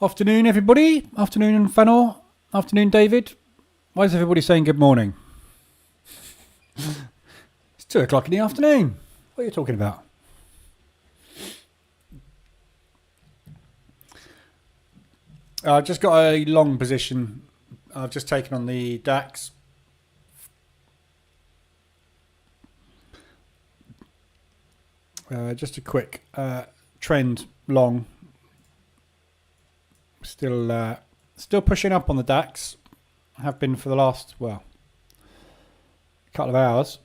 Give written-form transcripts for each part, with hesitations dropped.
Afternoon, everybody. Afternoon, Fennel. Afternoon, David. Why is everybody saying good morning? It's 2 o'clock in the afternoon. What are you talking about? I've just got a long position. I've just taken on the DAX. Just a quick trend long. Still pushing up on the DAX. Have been for the last, couple of hours.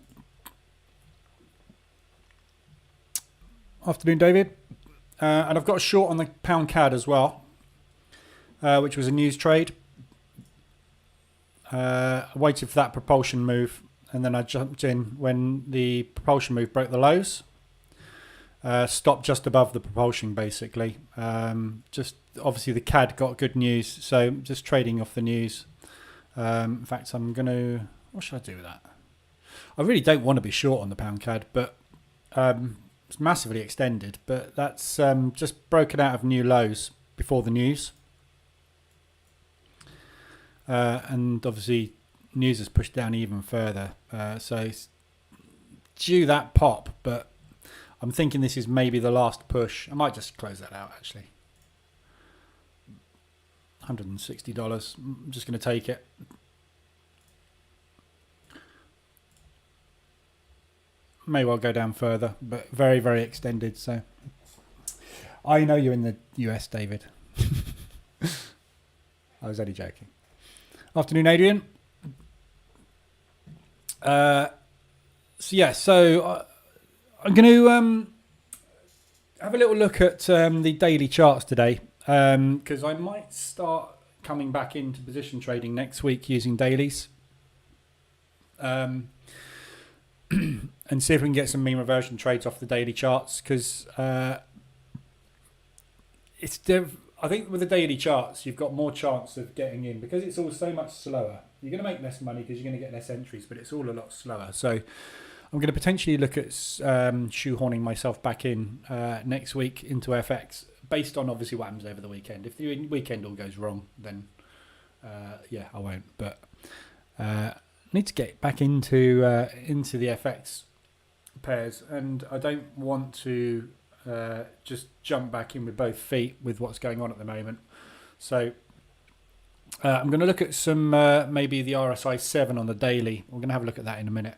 Afternoon, David. And I've got a short on the pound CAD as well, which was a news trade. I waited for that propulsion move, and then I jumped in when the propulsion move broke the lows. Stopped just above the propulsion, basically. Just obviously the CAD got good news, so just trading off the news. In fact, I'm going to... What should I do with that? I really don't want to be short on the pound CAD, but it's massively extended. But that's just broken out of new lows before the news. And obviously news has pushed down even further. So it's due that pop, but I'm thinking this is maybe the last push. I might just close that out, actually. $160. I'm just going to take it. May well go down further, but very, very extended. So I know you're in the US, David. I was only joking. Afternoon, Adrian. I'm going to have a little look at the daily charts today, because I might start coming back into position trading next week using dailies, and see if we can get some mean reversion trades off the daily charts, because I think with the daily charts you've got more chance of getting in because it's all so much slower. You're going to make less money because you're going to get less entries, but it's all a lot slower. So I'm going to potentially look at shoehorning myself back in next week into FX, based on obviously what happens over the weekend. If the weekend all goes wrong, then I won't. But need to get back into the FX pairs, and I don't want to just jump back in with both feet with what's going on at the moment. So I'm going to look at some maybe the RSI 7 on the daily. We're going to have a look at that in a minute.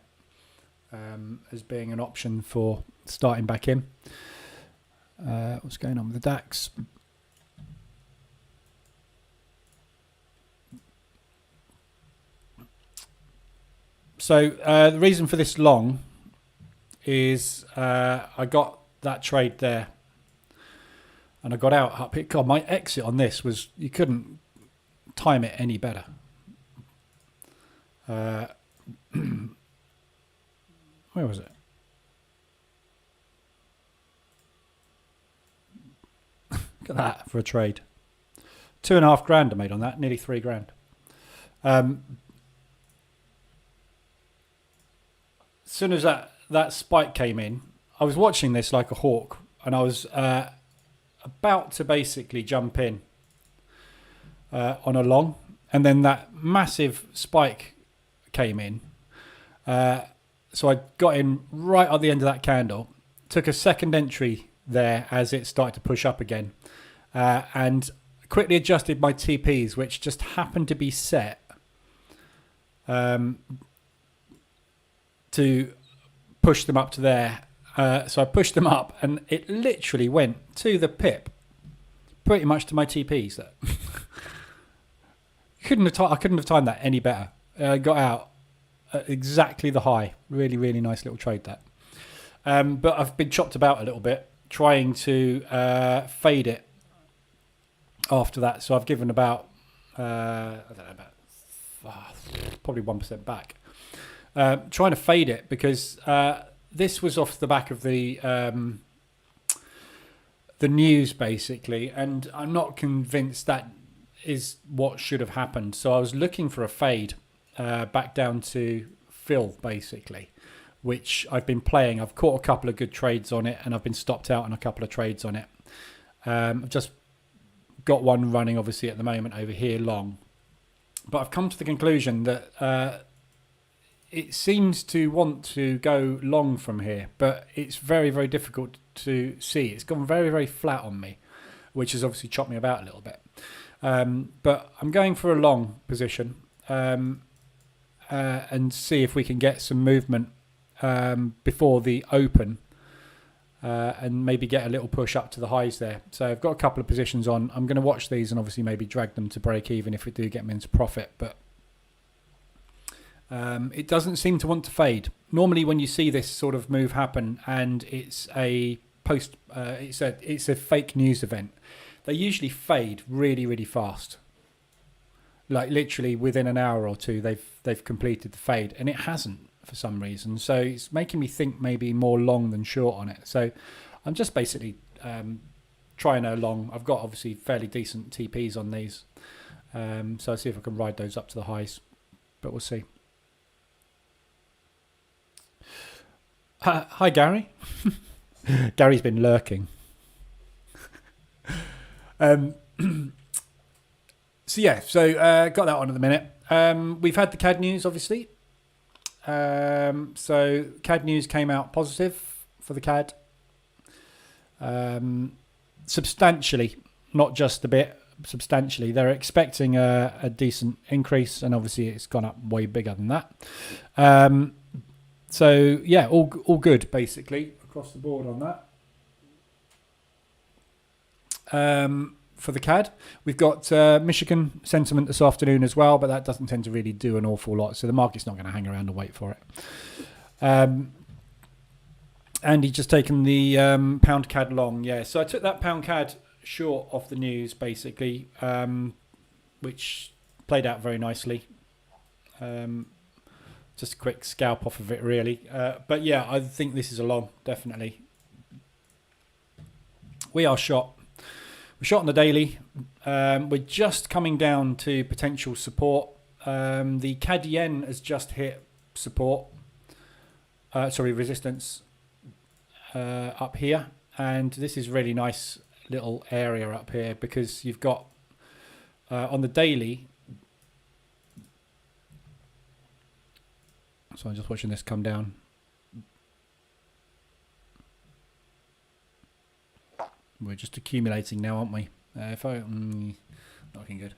As being an option for starting back in. What's going on with the DAX? So the reason for this long is I got that trade there and I got out up it. God, my exit on this was, you couldn't time it any better. Where was it? Look at that for a trade. 2.5 grand I made on that, nearly 3 grand. As soon as that spike came in, I was watching this like a hawk, and I was about to basically jump in on a long, and then that massive spike came in. So I got in right at the end of that candle, took a second entry there as it started to push up again, and quickly adjusted my TPs, which just happened to be set to push them up to there. So I pushed them up, and it literally went to the pip, pretty much to my TPs. I couldn't have timed that any better. Got out at exactly the high. Really, really nice little trade that. But I've been chopped about a little bit trying to fade it after that. So I've given about, probably 1% back. Trying to fade it because this was off the back of the news, basically. And I'm not convinced that is what should have happened. So I was looking for a fade back down to fill, basically, which I've been playing. I've caught a couple of good trades on it, and I've been stopped out on a couple of trades on it. I've just got one running obviously at the moment over here long, but I've come to the conclusion that it seems to want to go long from here, but it's very, very difficult to see. It's gone very, very flat on me, which has obviously chopped me about a little bit. But I'm going for a long position and see if we can get some movement before the open and maybe get a little push up to the highs there. So I've got a couple of positions on. I'm going to watch these and obviously maybe drag them to break even if we do get them into profit. But it doesn't seem to want to fade. Normally when you see this sort of move happen and it's a it's a fake news event, they usually fade really, really fast. Like literally within an hour or two, they've completed the fade, and it hasn't for some reason. So it's making me think maybe more long than short on it. So I'm just basically trying a long. I've got obviously fairly decent TPs on these, so I'll see if I can ride those up to the highs, but we'll see. Hi Gary. Gary's been lurking. So got that on at the minute. We've had the CAD news, obviously. So CAD news came out positive for the CAD. Substantially, not just a bit, substantially. They're expecting a decent increase, and obviously it's gone up way bigger than that. So yeah, all good basically across the board on that. For the CAD, we've got Michigan sentiment this afternoon as well, but that doesn't tend to really do an awful lot, so the market's not going to hang around and wait for it. And he's just taken the pound CAD long, yeah. So I took that pound CAD short off the news basically, which played out very nicely. Just a quick scalp off of it really, but yeah, I think this is a long, definitely. We are shot. We're shot on the daily. We're just coming down to potential support. The CAD yen has just hit support. Resistance up here, and this is really nice little area up here because you've got on the daily. So I'm just watching this come down. We're just accumulating now, aren't we? Not looking good.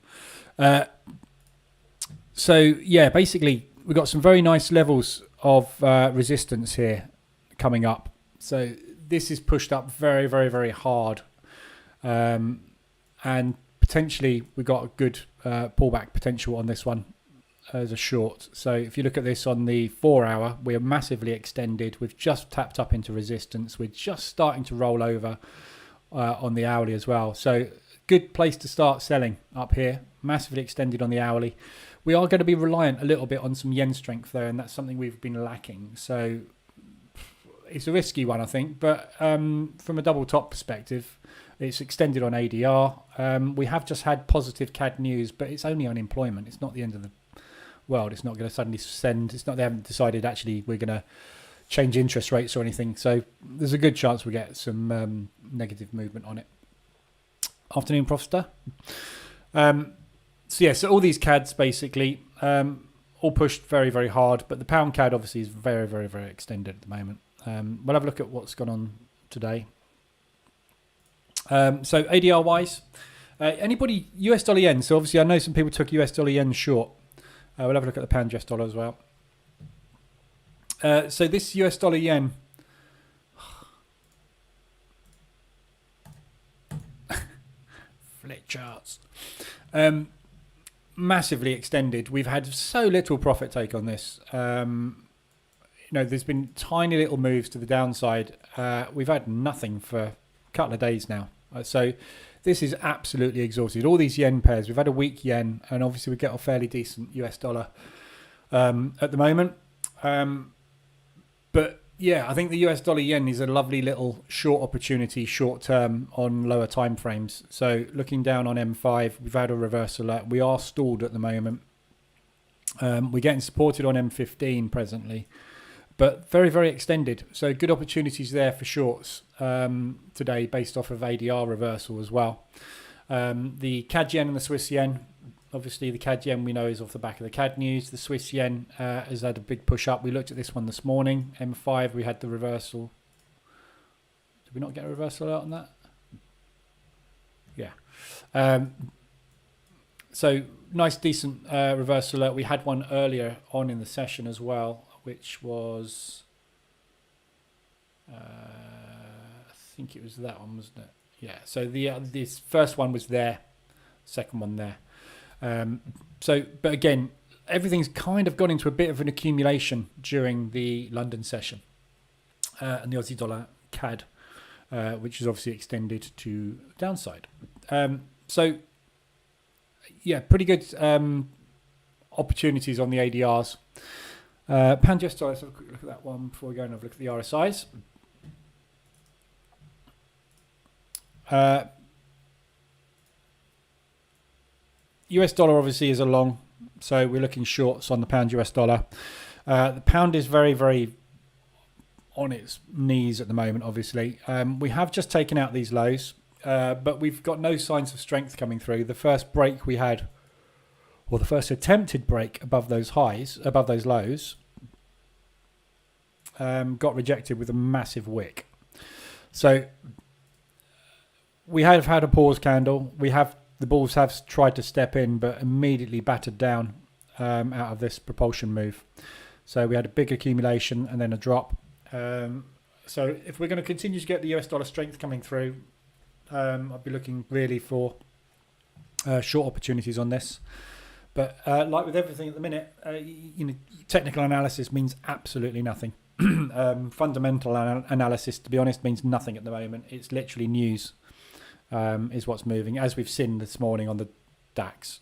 So yeah, basically we've got some very nice levels of resistance here coming up. So this is pushed up very, very, very hard, and potentially we've got a good pullback potential on this one as a short. So if you look at this on the 4 hour, we're massively extended. We've just tapped up into resistance. We're just starting to roll over on the hourly as well. So good place to start selling up here. Massively extended on the hourly. We are going to be reliant a little bit on some yen strength though, and that's something we've been lacking. So it's a risky one, I think. But from a double top perspective, it's extended on ADR. We have just had positive CAD news, but it's only unemployment. It's not the end of the world. It's not going to suddenly send. It's not. They haven't decided actually we're going to change interest rates or anything. So there's a good chance we get some negative movement on it. Afternoon Profster. So all these CADs basically all pushed very, very hard, but the pound CAD obviously is very, very, very extended at the moment. We'll have a look at what's gone on today. So ADR wise, anybody US dollar yen. So obviously I know some people took US dollar yen short. We'll have a look at the pound US dollar as well. So this US dollar yen. Flit charts. Massively extended. We've had so little profit take on this. There's been tiny little moves to the downside. We've had nothing for a couple of days now. So this is absolutely exhausted. All these yen pairs, we've had a weak yen, and obviously we get a fairly decent US dollar at the moment. But yeah, I think the US dollar yen is a lovely little short opportunity, short term on lower time frames. So looking down on M5, we've had a reversal. We are stalled at the moment. We're getting supported on M15 presently, but very, very extended. So good opportunities there for shorts today based off of ADR reversal as well. The CAD yen and the Swiss yen. Obviously, the CAD yen we know is off the back of the CAD news. The Swiss yen has had a big push up. We looked at this one this morning. M5, we had the reversal. Did we not get a reversal out on that? Yeah. So nice, decent reversal alert. We had one earlier on in the session as well, which was, I think it was that one, wasn't it? Yeah. So this first one was there, second one there. But again, everything's kind of gone into a bit of an accumulation during the London session, and the Aussie dollar CAD, which is obviously extended to downside. So yeah, pretty good opportunities on the ADRs. Pound US dollar, let's have a quick look at that one before we go and have a look at the RSIs. US dollar obviously is a long, so we're looking shorts on the pound US dollar. The pound is very, very on its knees at the moment, obviously. We have just taken out these lows, but we've got no signs of strength coming through. The first break we had, or the first attempted break above those highs, above those lows, got rejected with a massive wick. So we have had a pause candle. The bulls have tried to step in, but immediately battered down out of this propulsion move. So we had a big accumulation and then a drop. So if we're going to continue to get the US dollar strength coming through, I'd be looking really for short opportunities on this. But like with everything at the minute, technical analysis means absolutely nothing. Fundamental analysis, to be honest, means nothing at the moment. It's literally news. Is what's moving, as we've seen this morning on the DAX.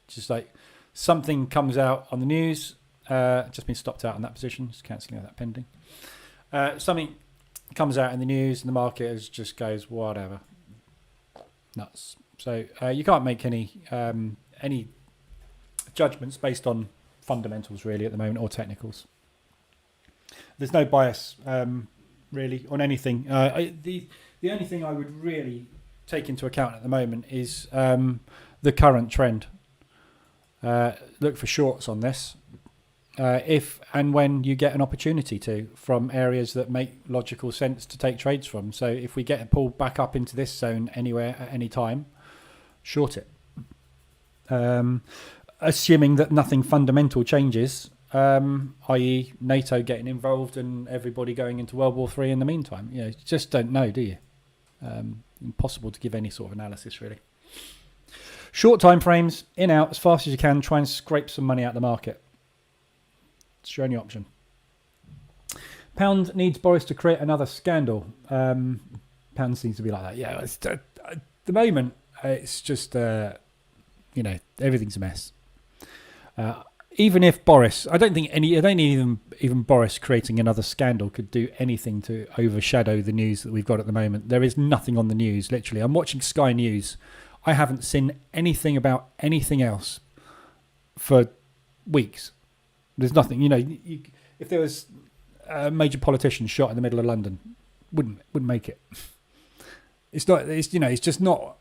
Just like something comes out on the news, just been stopped out on that position, just cancelling out that pending. Something comes out in the news and the market just goes whatever, nuts. So you can't make any judgments based on fundamentals really at the moment, or technicals. There's no bias really on anything. The only thing I would really take into account at the moment is the current trend. Look for shorts on this if and when you get an opportunity to, from areas that make logical sense to take trades from. So if we get a pull back up into this zone anywhere at any time, short it. Assuming that nothing fundamental changes, i.e. NATO getting involved and everybody going into World War III in the meantime. You just don't know, do you? Impossible to give any sort of analysis really. Short time frames, in out as fast as you can, try and scrape some money out of the market. It's your only option. Pound needs Boris to create another scandal. Pound seems to be like that. Yeah, at the moment it's just everything's a mess. Even if Boris, I don't think even Boris creating another scandal could do anything to overshadow the news that we've got at the moment. There is nothing on the news, literally. I'm watching Sky News. I haven't seen anything about anything else for weeks. There's nothing, if there was a major politician shot in the middle of London, wouldn't make it. It's just not.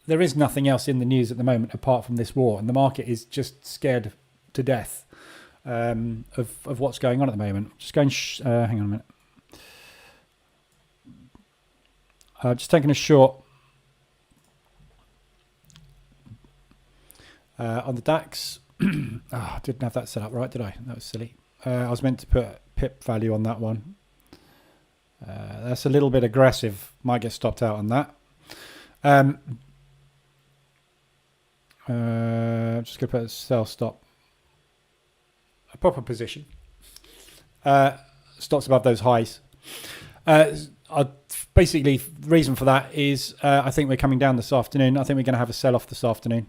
There is nothing else in the news at the moment apart from this war, and the market is just scared to death of what's going on at the moment. Just going, hang on a minute. Just taking a short on the DAX. I didn't have that set up right, did I? That was silly. I was meant to put pip value on that one. That's a little bit aggressive. Might get stopped out on that. Just going to put a sell stop. A proper position. Stops above those highs. Basically, the reason for that is I think we're coming down this afternoon. I think we're going to have a sell-off this afternoon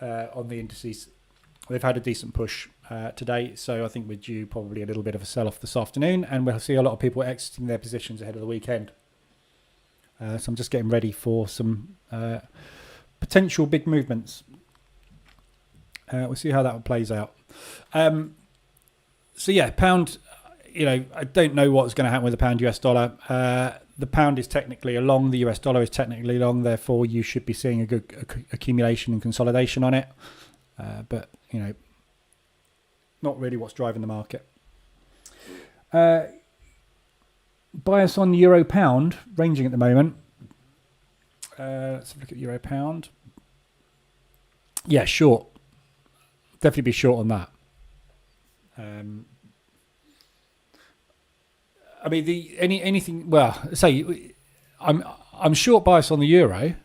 on the indices. They've had a decent push today, so I think we're due probably a little bit of a sell-off this afternoon, and we'll see a lot of people exiting their positions ahead of the weekend. So I'm just getting ready for some potential big movements. We'll see how that one plays out. So yeah, pound I don't know what's going to happen with the pound US dollar. The pound is technically along, the US dollar is technically long, therefore you should be seeing a good accumulation and consolidation on it. But, not really what's driving the market. Bias on euro pound, ranging at the moment. Let's have a look at euro pound. Yeah, short. Definitely be short on that. I mean, anything. Well, say I'm short bias on the euro,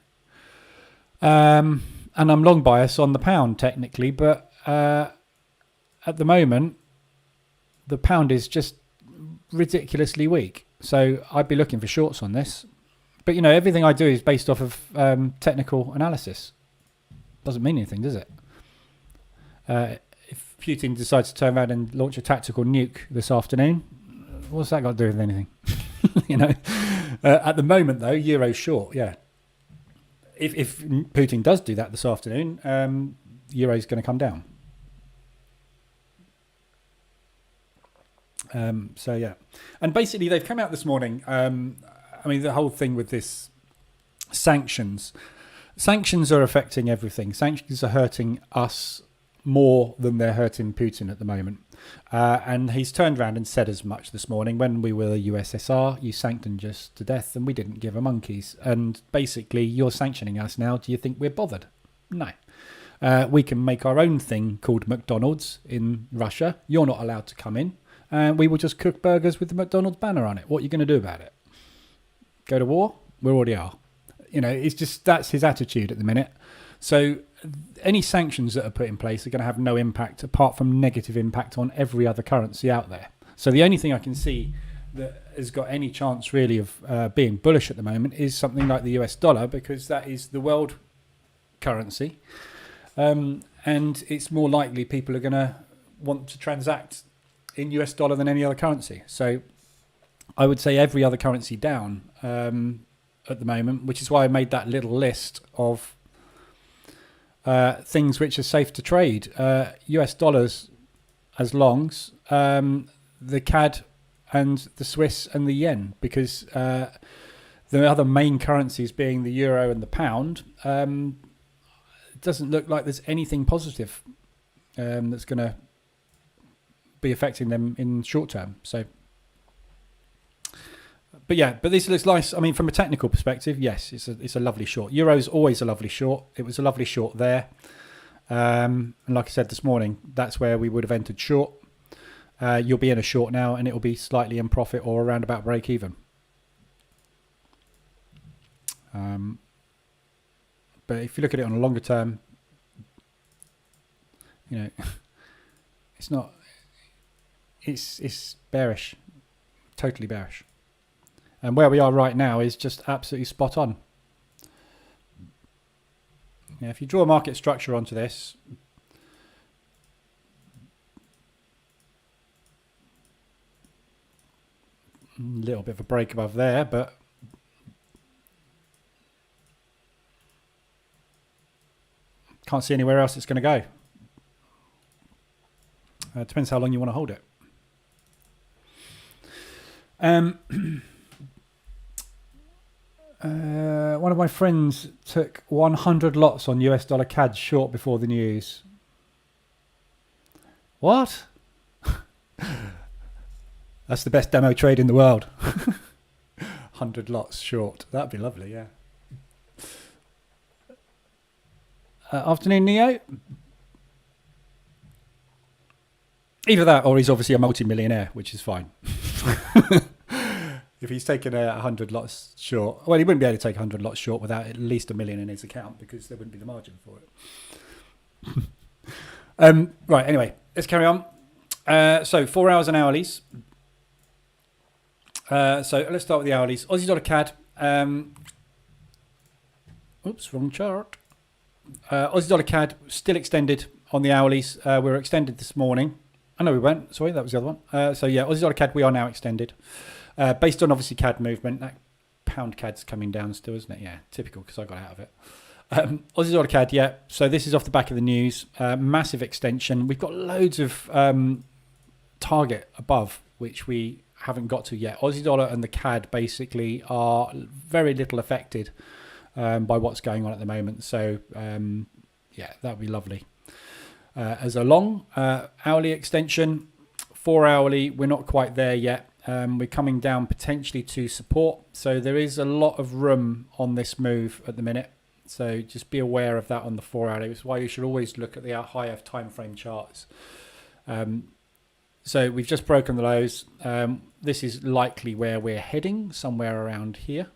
and I'm long bias on the pound technically, but at the moment, the pound is just ridiculously weak. So I'd be looking for shorts on this. But everything I do is based off of technical analysis. Doesn't mean anything, does it? If Putin decides to turn around and launch a tactical nuke this afternoon, what's that got to do with anything? At the moment, though, euro short, yeah. If Putin does do that this afternoon, euro's going to come down. So, yeah. And basically, they've come out this morning. The whole thing with this sanctions are affecting everything. Sanctions are hurting us more than they're hurting Putin at the moment. And he's turned around and said as much this morning. When we were the USSR, you sanctioned us to death and we didn't give a monkeys. And basically, you're sanctioning us now. Do you think we're bothered? No. We can make our own thing called McDonald's in Russia. You're not allowed to come in. And we will just cook burgers with the McDonald's banner on it. What are you going to do about it? Go to war? We already are. It's just that's his attitude at the minute. So any sanctions that are put in place are going to have no impact apart from negative impact on every other currency out there. So the only thing I can see that has got any chance really of being bullish at the moment is something like the US dollar, because that is the world currency. And it's more likely people are going to want to transact in US dollar than any other currency. So I would say every other currency down at the moment, which is why I made that little list of things which are safe to trade. US dollars as longs, the CAD and the Swiss and the yen, because the other main currencies being the euro and the pound, it doesn't look like there's anything positive that's going to be affecting them in short term. So, but this looks nice. I mean, from a technical perspective, yes, it's a lovely short. Euro's always a lovely short. It was a lovely short there, and like I said this morning, that's where we would have entered short. You'll be in a short now, and it will be slightly in profit or around about break even. But if you look at it on a longer term, it's not. It's bearish, totally bearish. And where we are right now is just absolutely spot on. If you draw a market structure onto this, a little bit of a break above there, but can't see anywhere else it's going to go. Depends how long you want to hold it. One of my friends took 100 lots on US dollar CAD short before the news. What? That's the best demo trade in the world. 100 lots short. That'd be lovely, yeah. Afternoon, Neo. Either that or he's obviously a multi-millionaire, which is fine. If he's taken 100 lots short, well, he wouldn't be able to take 100 lots short without at least $1 million in his account, because there wouldn't be the margin for it. Right, anyway, let's carry on. So 4 hours and hourlies. So let's start with the hourlies. Aussie dollar CAD. Oops, wrong chart. Aussie dollar CAD still extended on the hourlies. We were extended this morning. I know we weren't. Sorry, that was the other one. So yeah, Aussie dollar CAD, we are now extended. Based on obviously CAD movement. That pound CAD's coming down still, isn't it? Yeah, typical, because I got out of it. Aussie dollar CAD, yeah. So this is off the back of the news. Massive extension. We've got loads of target above, which we haven't got to yet. Aussie dollar and the CAD basically are very little affected by what's going on at the moment. So yeah, that would be lovely. As a long hourly extension, 4 hourly, we're not quite there yet. We're coming down potentially to support. So there is a lot of room on this move at the minute. So just be aware of that on the 4 hourly. It's why you should always look at the higher time frame charts. So we've just broken the lows. This is likely where we're heading, somewhere around here.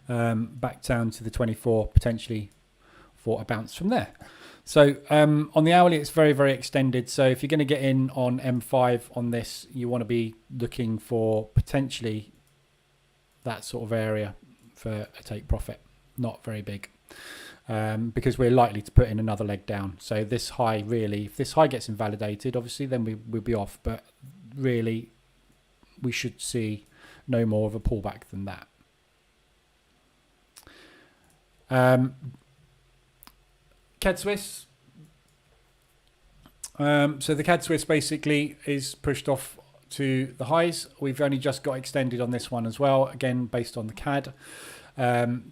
Back down to the 24, potentially for a bounce from there. So on the hourly, it's very, very extended. So if you're going to get in on M5 on this, you want to be looking for potentially that sort of area for a take profit. Not very big, because we're likely to put in another leg down. So this high, really, if this high gets invalidated, obviously, then we'll be off. But really, we should see no more of a pullback than that. CAD Swiss. So the CAD Swiss basically is pushed off to the highs. We've only just got extended on this one as well, again based on the CAD.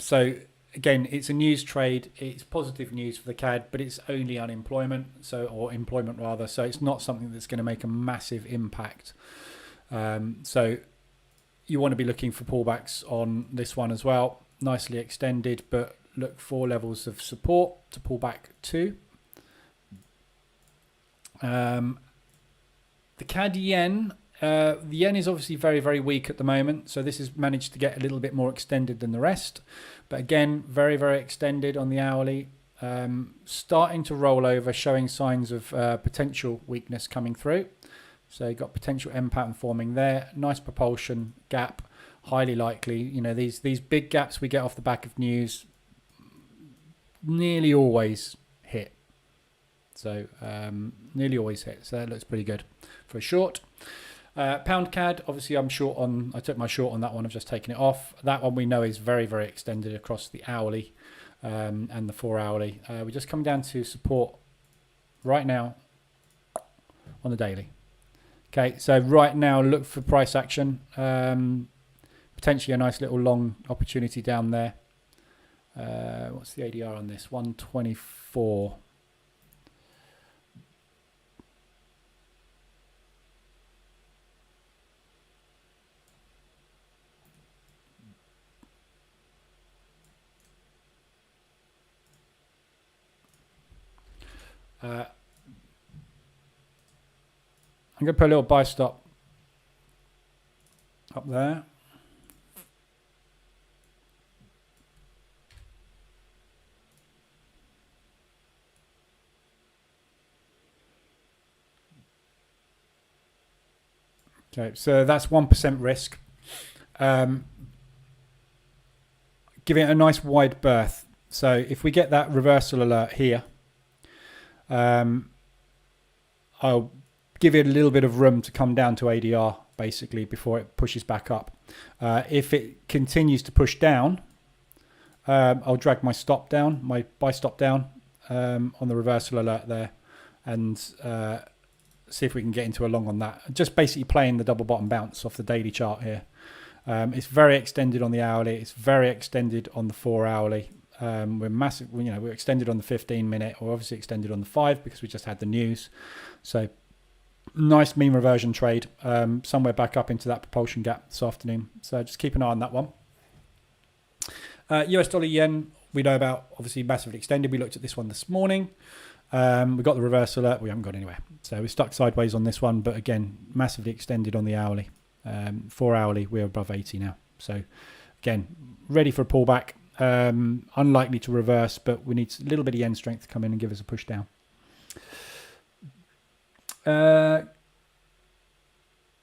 So again, it's a news trade. It's positive news for the CAD, but it's only unemployment, or employment rather. So it's not something that's going to make a massive impact. So you want to be looking for pullbacks on this one as well. Nicely extended, but look for levels of support to pull back to. The CAD yen. The yen is obviously very, very weak at the moment, so this has managed to get a little bit more extended than the rest. But again, very, very extended on the hourly. Starting to roll over, showing signs of potential weakness coming through. So you've got potential M pattern forming there. Nice propulsion gap, highly likely. You know, these big gaps we get off the back of news nearly always hit. So nearly always hit. So that looks pretty good for a short. Pound CAD, obviously I'm short on, I took my short on that one, I've just taken it off. That one we know is very, very extended across the hourly and the 4 hourly. We're just coming down to support right now on the daily. Okay, so right now look for price action. Potentially a nice little long opportunity down there. What's the ADR on this? 124. I'm going to put a little buy stop up there. Okay, so that's 1% risk. Giving it a nice wide berth. So if we get that reversal alert here, I'll give it a little bit of room to come down to ADR basically before it pushes back up. If it continues to push down, I'll drag my stop down, my buy stop down on the reversal alert there, and see if we can get into a long on that. Just basically playing the double bottom bounce off the daily chart here. It's very extended on the hourly. It's very extended on the 4 hourly. We're massive, you know, we're extended on the 15 minute. We're obviously extended on the 5 because we just had the news. So nice mean reversion trade, somewhere back up into that propulsion gap this afternoon. So just keep an eye on that one. US dollar yen, we know about, obviously massively extended. We looked at this one this morning. We got the reverse alert. We haven't got anywhere. So we're stuck sideways on this one, but again, massively extended on the hourly. 4 hourly, we're above 80 now. So again, ready for a pullback. Unlikely to reverse, but we need a little bit of yen strength to come in and give us a push down.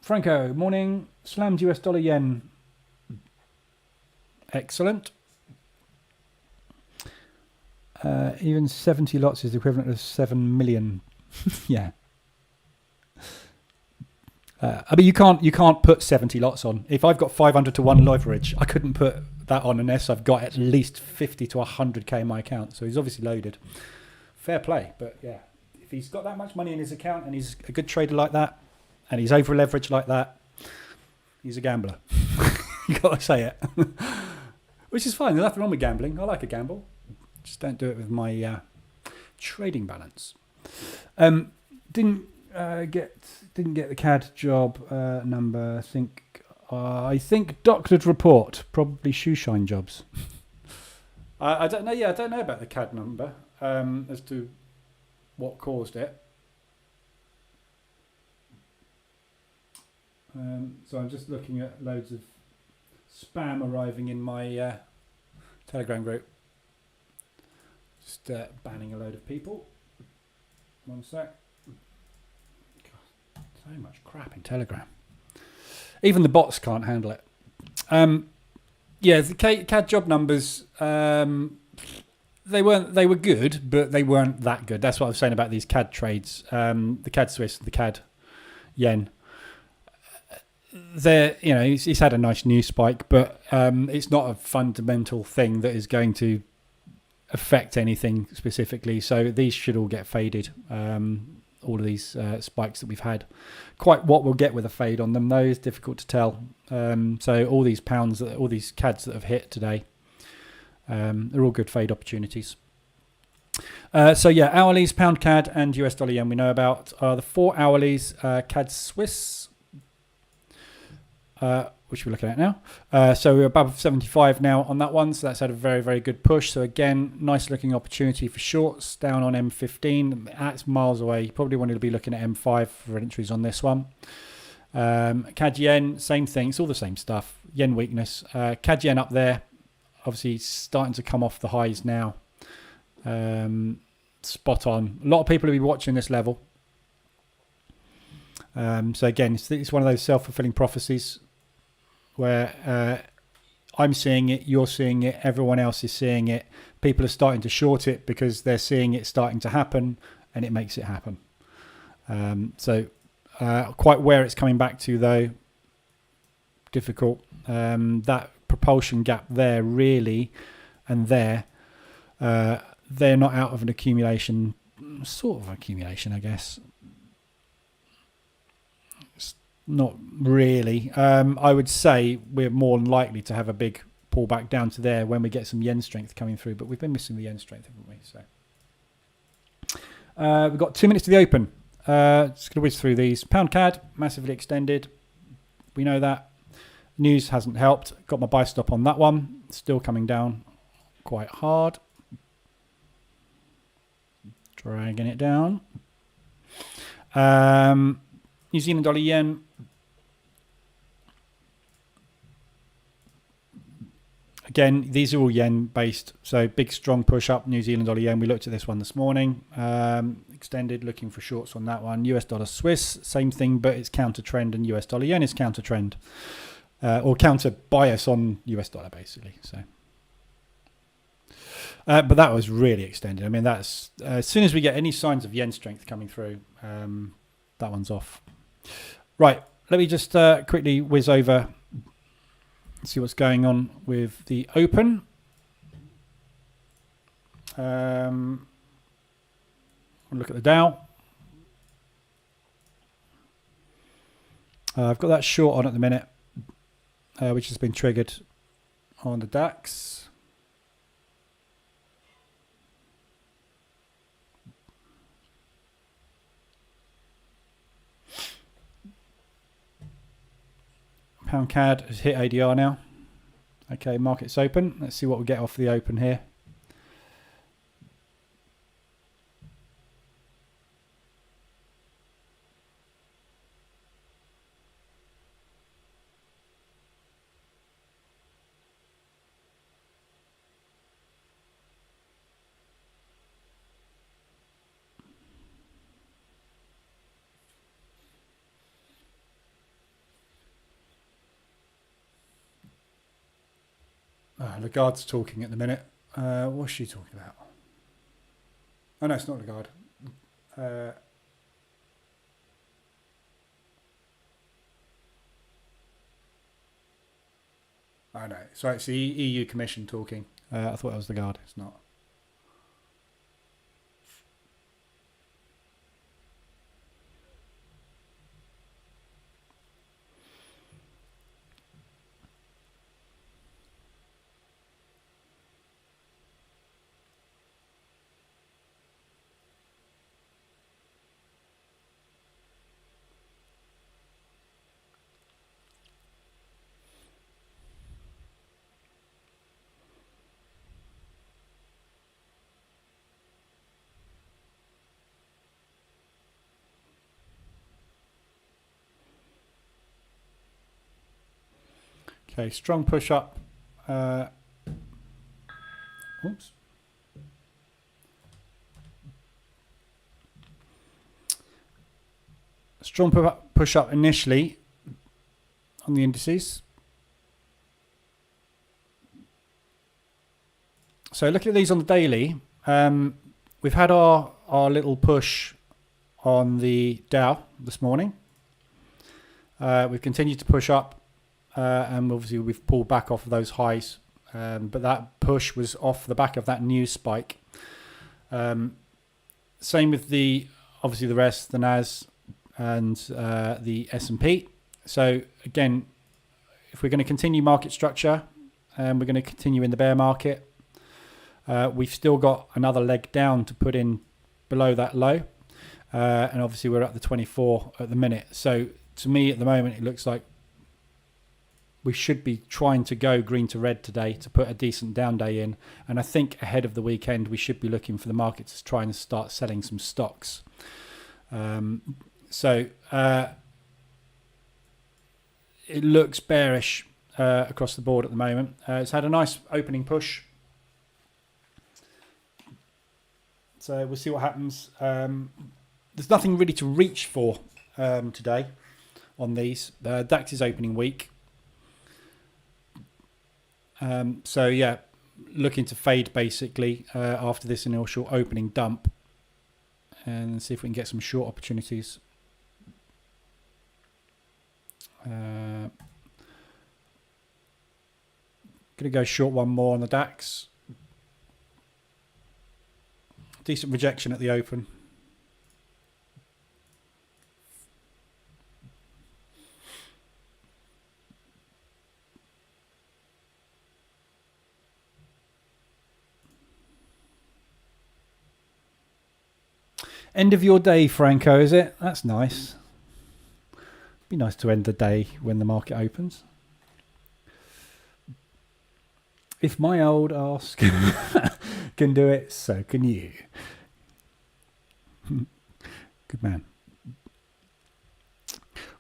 Franco, morning. Slammed US dollar yen. Excellent. Even 70 lots is the equivalent of 7 million. Yeah. I mean, you can't put 70 lots on. If I've got 500 to 1 leverage, I couldn't put that on unless I've got at least 50 to 100k in my account. So he's obviously loaded. Fair play, but yeah, he's got that much money in his account and he's a good trader like that, and he's over leveraged like that, he's a gambler. You got to say it, which is fine. There's nothing wrong with gambling. I like a gamble. Just don't do it with my trading balance. Didn't get the CAD job number. I think doctored report, probably shoeshine jobs. I don't know. Yeah, I don't know about the CAD number as to what caused it. So I'm just looking at loads of spam arriving in my Telegram group. Just banning a load of people. One sec. God, so much crap in Telegram. Even the bots can't handle it. Yeah, the CAD job numbers, they were good, but they weren't that good. That's what I was saying about these CAD trades. The CAD Swiss, the CAD yen. He's had a nice news spike, but it's not a fundamental thing that is going to affect anything specifically. So these should all get faded. All of these spikes that we've had. Quite what we'll get with a fade on them, though, is difficult to tell. So all these pounds, all these CADs that have hit today, they're all good fade opportunities. So yeah, hourlies, pound CAD and US dollar yen we know about. The 4 hourlies, CAD Swiss, which we're looking at now. So we're above 75 now on that one. So that's had a very, very good push. So again, nice looking opportunity for shorts down on M15. That's miles away. You probably wanted to be looking at M5 for entries on this one. CAD yen, same thing. It's all the same stuff. Yen weakness. CAD yen up there. Obviously starting to come off the highs now. Spot on. A lot of people will be watching this level. So again, it's one of those self-fulfilling prophecies where I'm seeing it, you're seeing it, everyone else is seeing it. People are starting to short it because they're seeing it starting to happen, and it makes it happen. So quite where it's coming back to, though, difficult. That propulsion gap there, really, and there, they're not out of an accumulation, sort of accumulation, I guess. Not really. I would say we're more likely to have a big pullback down to there when we get some yen strength coming through, but we've been missing the yen strength, haven't we? So we've got 2 minutes to the open. Just going to whiz through these. Pound CAD, massively extended. We know that. News hasn't helped. Got my buy stop on that one. Still coming down quite hard. Dragging it down. New Zealand dollar yen. Again, these are all yen based. So big strong push up New Zealand dollar yen. We looked at this one this morning. Extended, looking for shorts on that one. US dollar Swiss, same thing, but it's counter trend, and US dollar yen is counter trend. Or counter bias on US dollar, basically. So, but that was really extended. I mean, that's as soon as we get any signs of yen strength coming through, that one's off. Right, let me just quickly whiz over, see what's going on with the open. Look at the Dow. I've got that short on at the minute, which has been triggered on the DAX. Pound CAD has hit ADR now. Okay, market's open. Let's see what we get off the open here. Lagarde's talking at the minute. What's she talking about? Oh no, it's not Lagarde. Oh no, sorry, it's the EU Commission talking. I thought it was Lagarde. It's not. Okay, strong push up. Oops. Strong push up initially on the indices. So looking at these on the daily, we've had our little push on the Dow this morning. We've continued to push up, and obviously we've pulled back off of those highs. But that push was off the back of that news spike. Same with obviously the rest, the NAS and the S&P. So again, if we're going to continue market structure and we're going to continue in the bear market, we've still got another leg down to put in below that low. And obviously we're at the 24 at the minute. So to me at the moment, it looks like we should be trying to go green to red today to put a decent down day in. And I think ahead of the weekend, we should be looking for the market to try and start selling some stocks. So it looks bearish across the board at the moment. It's had a nice opening push. So we'll see what happens. There's nothing really to reach for today on these. DAX is opening week. So yeah, looking to fade basically after this initial opening dump and see if we can get some short opportunities. Going to go short one more on the DAX. Decent rejection at the open. End of your day, Franco, is it? That's nice. Be nice to end the day when the market opens. If my old ass can do it, so can you. Good man.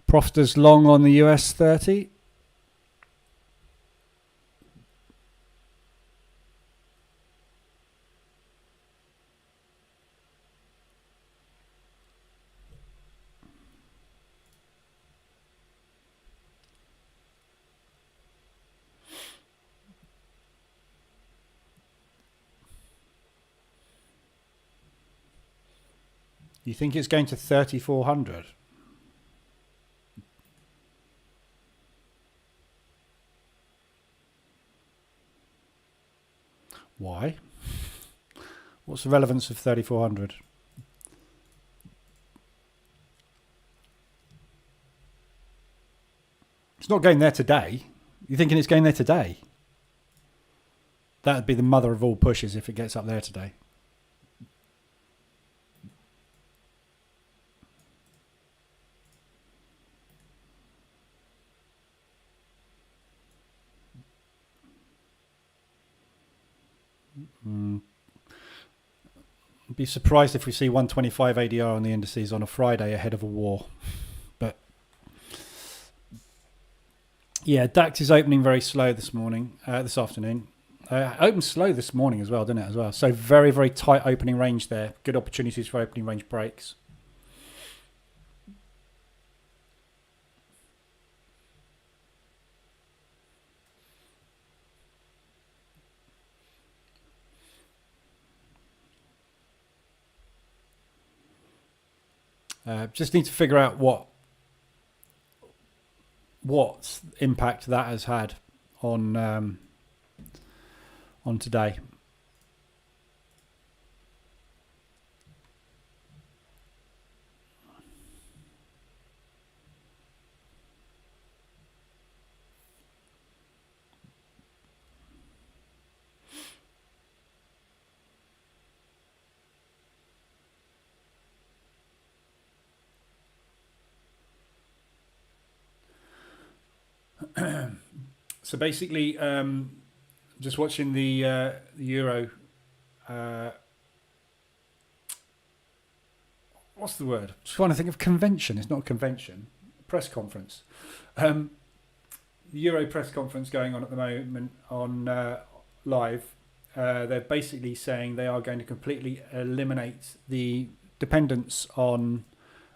Profsters long on the US 30. You think it's going to 3,400? Why? What's the relevance of 3,400? It's not going there today. You're thinking it's going there today? That would be the mother of all pushes if it gets up there today. Be surprised if we see 125 ADR on the indices on a Friday ahead of a war. But yeah, DAX is opening very slow this afternoon. Opened slow this morning as well, didn't it? As well. So very, very tight opening range there. Good opportunities for opening range breaks. Just need to figure out what impact that has had on today. So basically, just watching the Euro. What's the word? Just trying to think of convention. It's not a convention. Press conference. Euro press conference going on at the moment on live. They're basically saying they are going to completely eliminate the dependence on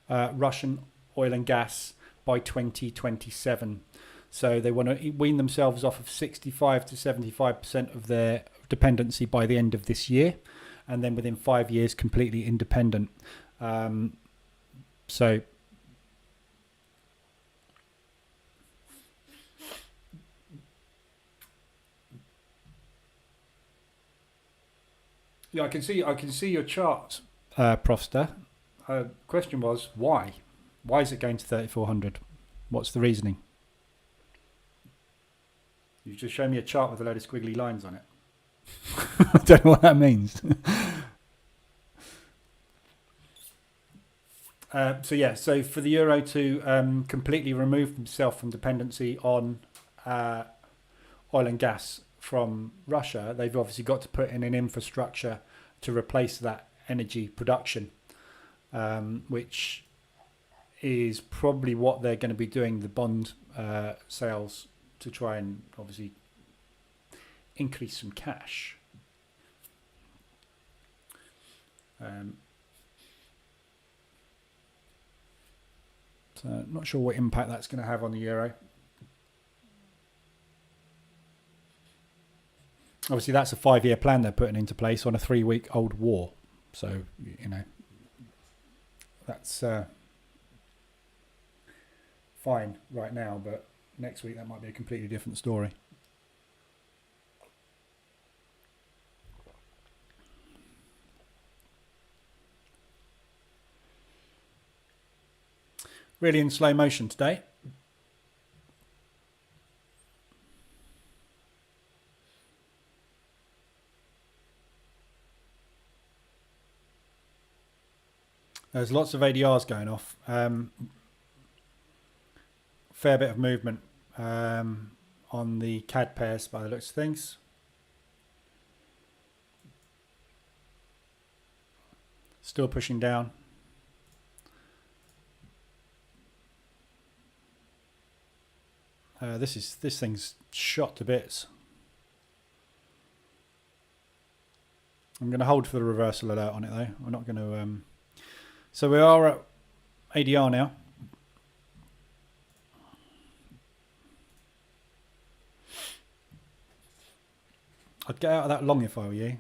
Russian oil and gas by 2027. So they want to wean themselves off of 65 to 75% of their dependency by the end of this year, and then within 5 years completely independent. So yeah, I can see your chart, Profster. Question was why? Why is it going to 3,400? What's the reasoning? You've just shown me a chart with a load of squiggly lines on it. I don't know what that means. So for the euro to completely remove himself from dependency on oil and gas from Russia, they've obviously got to put in an infrastructure to replace that energy production, which is probably what they're going to be doing, the bond sales, to try and obviously increase some cash. So not sure what impact that's going to have on the euro. Obviously, that's a 5-year plan they're putting into place on a 3-week-old war. So, you know, that's fine right now, but next week that might be a completely different story. Really in slow motion today. There's lots of ADRs going off. Fair bit of movement on the CAD pairs by the looks of things. Still pushing down. This thing's shot to bits. I'm going to hold for the reversal alert on it though. I'm not going to. So we are at ADR now. I'd get out of that long if I were you.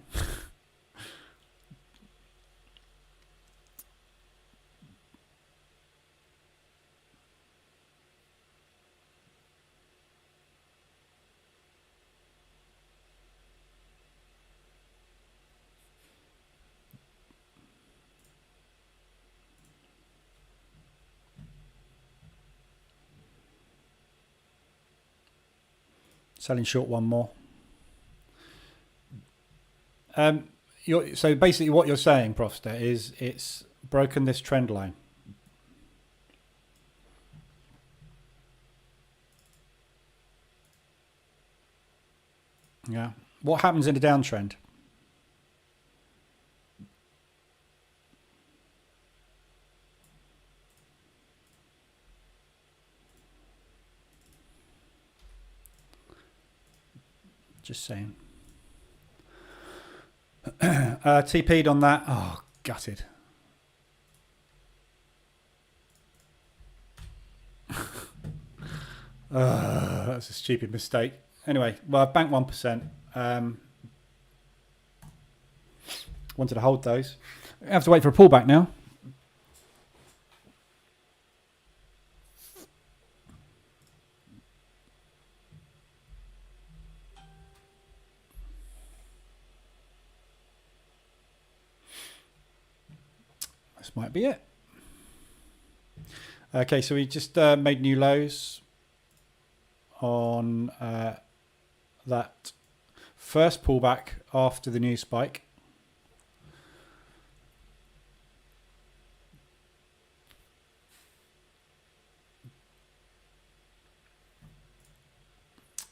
Selling short one more. So basically what you're saying, Profster, is it's broken this trend line. Yeah. What happens in a downtrend? Just saying. TP'd on that. Oh, gutted. That's a stupid mistake. Anyway, well, I've banked 1%. Wanted to hold those. I have to wait for a pullback now. This might be it. Okay, so we just made new lows on that first pullback after the new spike.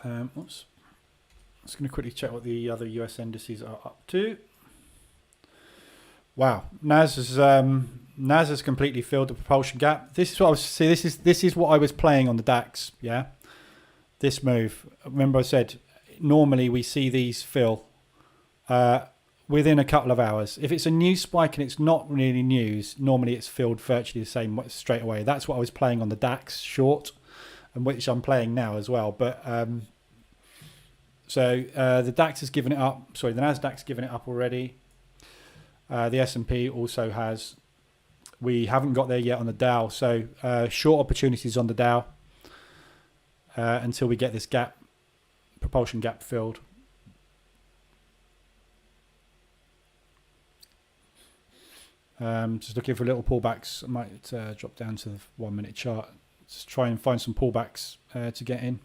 Oops. I'm just going to quickly check what the other US indices are up to. Wow, NAS has completely filled the propulsion gap. This is what I was this is what I was playing on the DAX. Yeah, this move. Remember I said normally we see these fill within a couple of hours. If it's a new spike and it's not really news, normally it's filled virtually the same straight away. That's what I was playing on the DAX short, and which I'm playing now as well. But the DAX has given it up. Sorry, the Nasdaq's given it up already. The S&P also has. We haven't got there yet on the Dow. So short opportunities on the Dow until we get this gap, propulsion gap filled. Just looking for little pullbacks. I might drop down to the 1 minute chart. Just try and find some pullbacks to get in.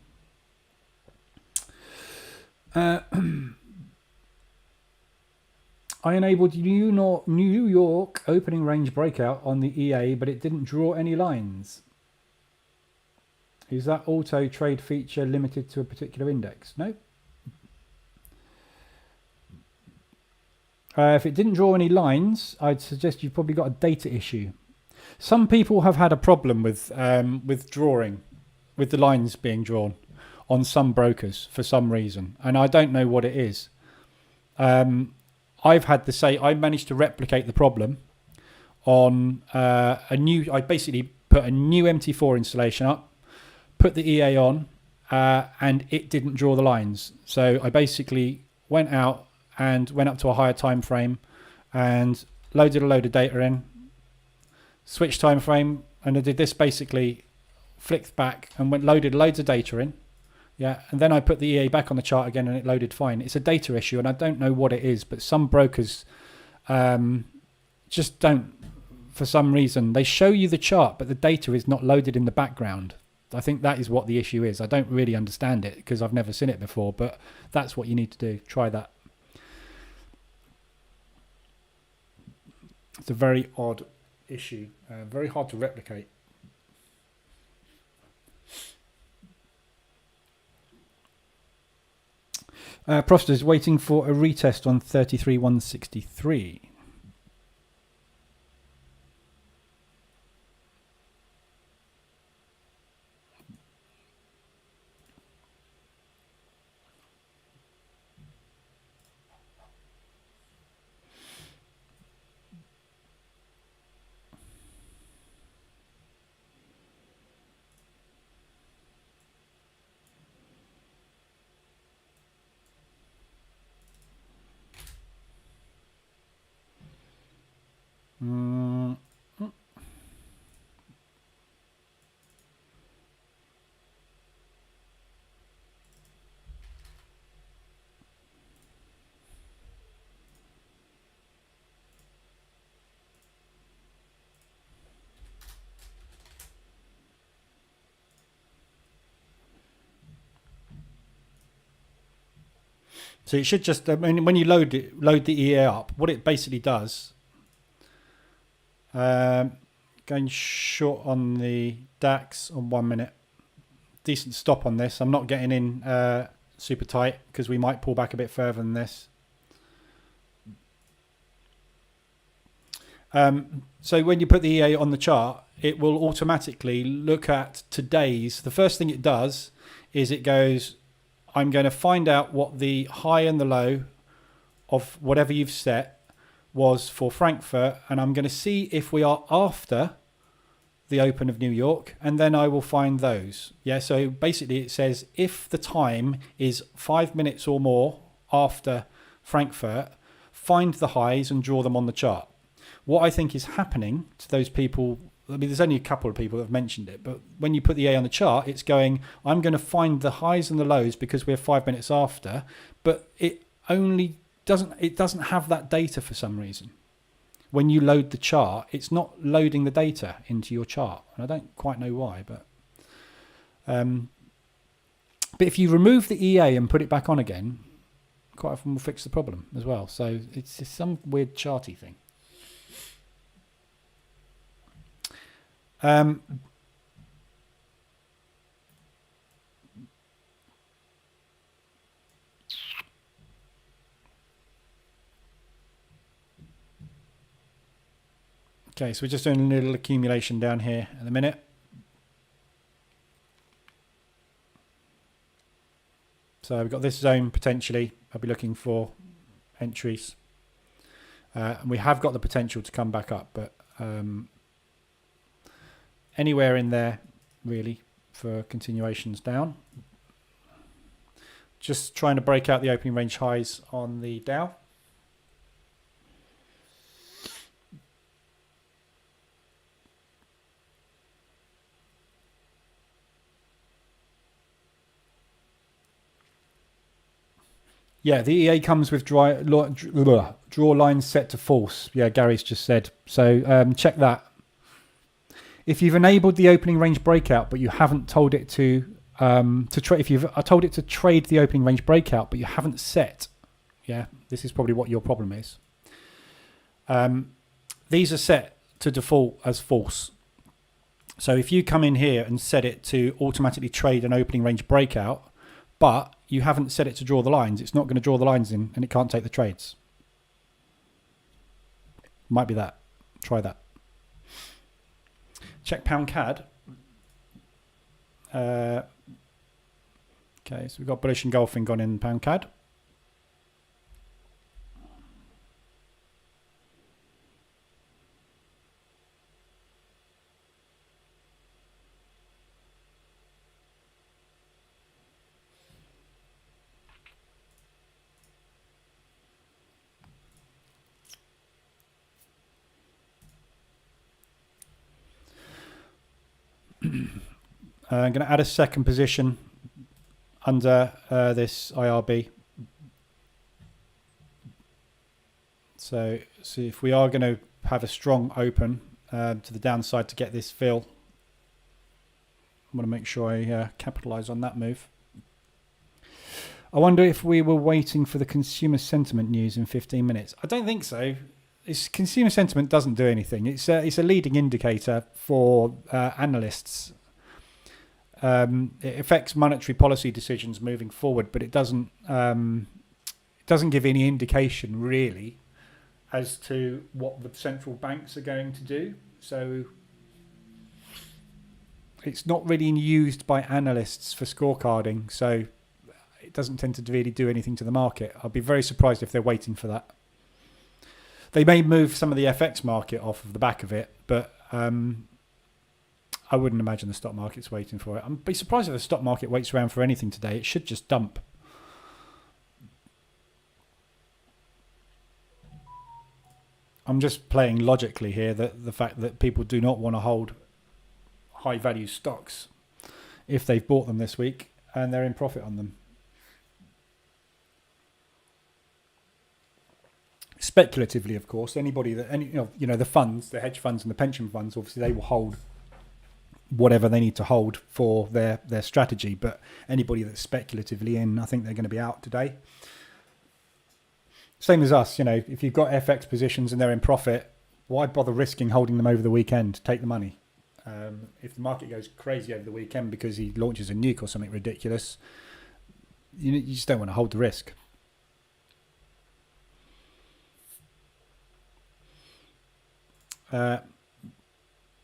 I enabled New York opening range breakout on the EA, but it didn't draw any lines. Is that auto trade feature limited to a particular index? No. If it didn't draw any lines, I'd suggest you've probably got a data issue. Some people have had a problem with drawing, with the lines being drawn on some brokers for some reason, and I don't know what it is. I've had to say I managed to replicate the problem on I basically put a new MT4 installation up, put the EA on, and it didn't draw the lines. So I basically went out and went up to a higher time frame and loaded a load of data in, switched time frame, and I did this basically, flicked back and loaded loads of data in. Yeah, and then I put the EA back on the chart again and it loaded fine. It's a data issue and I don't know what it is, but some brokers just don't, for some reason. They show you the chart, but the data is not loaded in the background. I think that is what the issue is. I don't really understand it because I've never seen it before, but that's what you need to do. Try that. It's a very odd issue, very hard to replicate. Proster is waiting for a retest on 33,163. So it should just, I mean, when you load the EA up, what it basically does, going short on the DAX on 1 minute, decent stop on this. I'm not getting in super tight because we might pull back a bit further than this. So when you put the EA on the chart, it will automatically look at today's. The first thing it does is it goes, I'm going to find out what the high and the low of whatever you've set was for Frankfurt, and I'm going to see if we are after the open of New York, and then I will find those. Yeah, so basically it says if the time is 5 minutes or more after Frankfurt, find the highs and draw them on the chart. What I think is happening to those people, I mean, there's only a couple of people that have mentioned it, but when you put the A on the chart, it's going, I'm going to find the highs and the lows because we're 5 minutes after, but it doesn't have that data for some reason. When you load the chart, it's not loading the data into your chart, and I don't quite know why, but if you remove the EA and put it back on again, quite often will fix the problem as well. So it's just some weird charty thing. Okay, so we're just doing a little accumulation down here at the minute. So we've got this zone potentially. I'll be looking for entries. And we have got the potential to come back up, but anywhere in there really for continuations down. Just trying to break out the opening range highs on the Dow. Yeah, the EA comes with draw lines set to false. Yeah, Gary's just said. So check that. If you've enabled the opening range breakout, but you haven't told it to trade, if you've told it to trade the opening range breakout, but you haven't set, yeah, this is probably what your problem is. These are set to default as false. So if you come in here and set it to automatically trade an opening range breakout, but you haven't set it to draw the lines, it's not going to draw the lines in and it can't take the trades. Might be that. Try that. Check pound CAD. Okay, so we've got bullish engulfing gone in pound CAD. I'm going to add a second position under this IRB. So if we are going to have a strong open to the downside to get this fill, I want to make sure I capitalize on that move. I wonder if we were waiting for the consumer sentiment news in 15 minutes. I don't think so. Consumer sentiment doesn't do anything. It's a leading indicator for analysts. It affects monetary policy decisions moving forward, but it doesn't give any indication really as to what the central banks are going to do. So it's not really used by analysts for scorecarding. So it doesn't tend to really do anything to the market. I'd be very surprised if they're waiting for that. They may move some of the FX market off of the back of it, but I wouldn't imagine the stock market's waiting for it. I'd be surprised if the stock market waits around for anything today. It should just dump. I'm just playing logically here that the fact that people do not want to hold high value stocks if they've bought them this week and they're in profit on them. Speculatively, of course, anybody that the funds, the hedge funds and the pension funds, obviously they will hold whatever they need to hold for their strategy. But anybody that's speculatively in, I think they're going to be out today. Same as us, if you've got FX positions and they're in profit, why bother risking holding them over the weekend? Take the money. If the market goes crazy over the weekend because he launches a nuke or something ridiculous, you just don't want to hold the risk.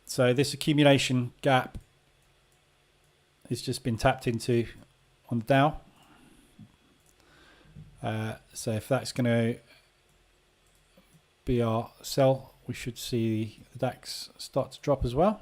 So this accumulation gap has just been tapped into on the Dow. So if that's going to be our sell, we should see the DAX start to drop as well.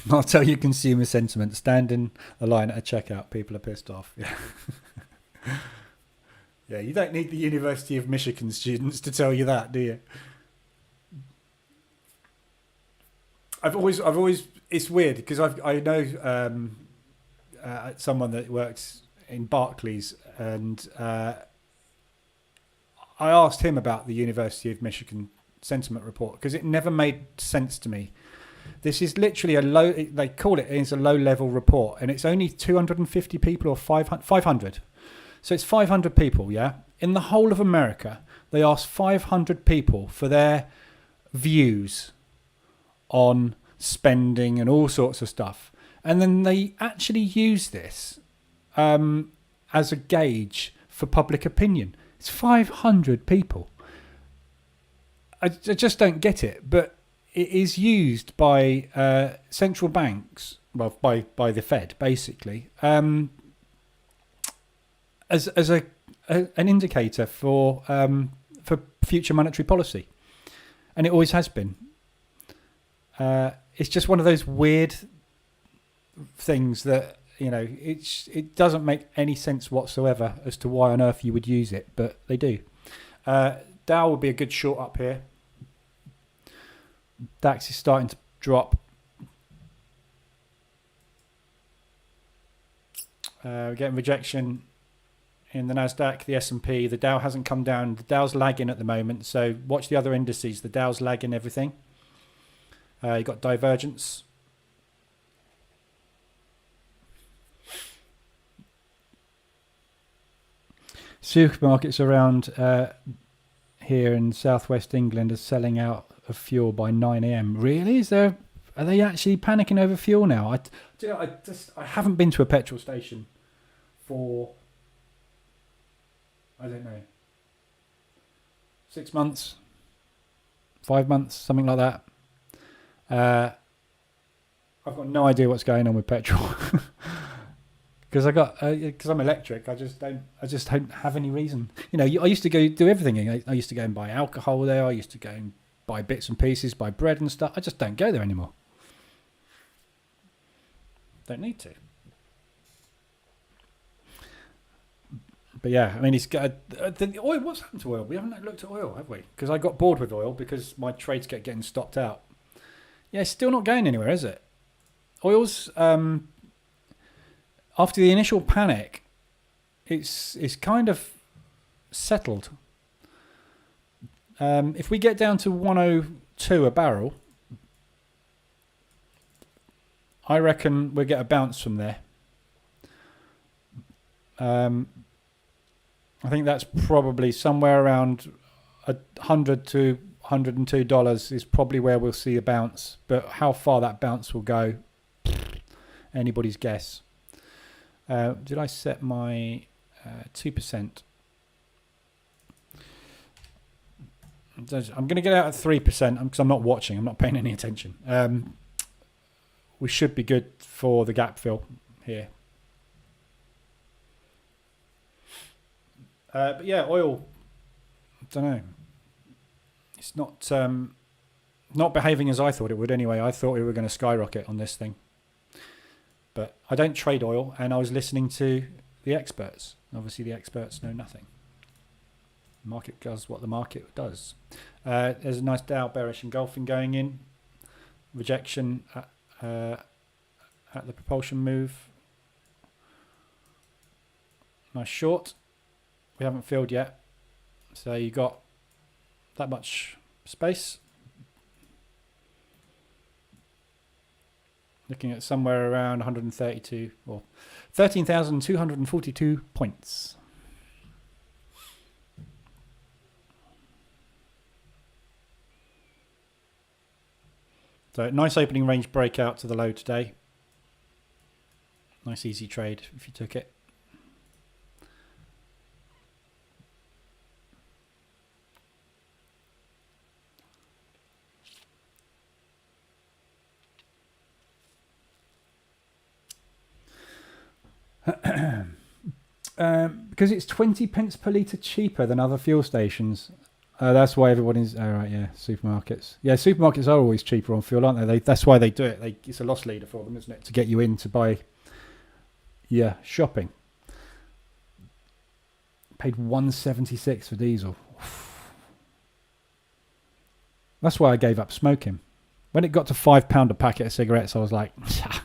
I'll tell you consumer sentiment. Stand in a line at a checkout. People are pissed off. Yeah. Yeah, you don't need the University of Michigan students to tell you that, do you? I've always. It's weird because I know someone that works in Barclays, and I asked him about the University of Michigan sentiment report because it never made sense to me. This is literally they call it's a low-level report, and it's only 250 people or 500. So it's 500 people, yeah? in the whole of America, they asked 500 people for their views on spending and all sorts of stuff. And then they actually use this as a gauge for public opinion. It's 500 people. I just don't get it. But it is used by central banks, well, by the Fed, basically, as an indicator for future monetary policy. And it always has been. It's just one of those weird things that, it doesn't make any sense whatsoever as to why on earth you would use it, but they do. Dow would be a good short up here. DAX is starting to drop. We're getting rejection in the Nasdaq, the S&P. The Dow hasn't come down. The Dow's lagging at the moment, so watch the other indices. The Dow's lagging everything. You've got divergence. Supermarkets around here in southwest England are selling out of fuel by 9 a.m. Really? Are they actually panicking over fuel now? I haven't been to a petrol station for, I don't know, 6 months, 5 months, something like that. I've got no idea what's going on with petrol because I'm electric. I just don't have any reason. I used to go do everything. I used to go and buy alcohol there. I used to go and buy bits and pieces, buy bread and stuff. I just don't go there anymore. Don't need to. But yeah, I mean, he's got the oil. What's happened to oil? We haven't looked at oil, have we? Because I got bored with oil because my trades kept getting stopped out. Yeah, it's still not going anywhere, is it? Oil's after the initial panic, it's kind of settled. If we get down to 102 a barrel, I reckon we'll get a bounce from there. I think that's probably somewhere around $100 to $102 is probably where we'll see a bounce. But how far that bounce will go, anybody's guess. Did I set my 2%? I'm going to get out at 3% because I'm not watching. I'm not paying any attention. We should be good for the gap fill here. But yeah, oil, I don't know. It's not behaving as I thought it would anyway. I thought we were going to skyrocket on this thing. But I don't trade oil, and I was listening to the experts. Obviously, the experts know nothing. The market does what the market does. There's a nice Dow bearish engulfing going in. Rejection at the propulsion move. Nice short. We haven't filled yet. So you got that much space. Looking at somewhere around 132 or 13,242 points. So nice opening range breakout to the low today. Nice easy trade if you took it. Because it's 20 pence per litre cheaper than other fuel stations. That's why everybody's... Oh, right, yeah, supermarkets. Yeah, supermarkets are always cheaper on fuel, aren't they? That's why they do it. It's a loss leader for them, isn't it? To get you in to buy shopping. Paid $1.76 for diesel. That's why I gave up smoking. When it got to £5 a packet of cigarettes, I was like, I'm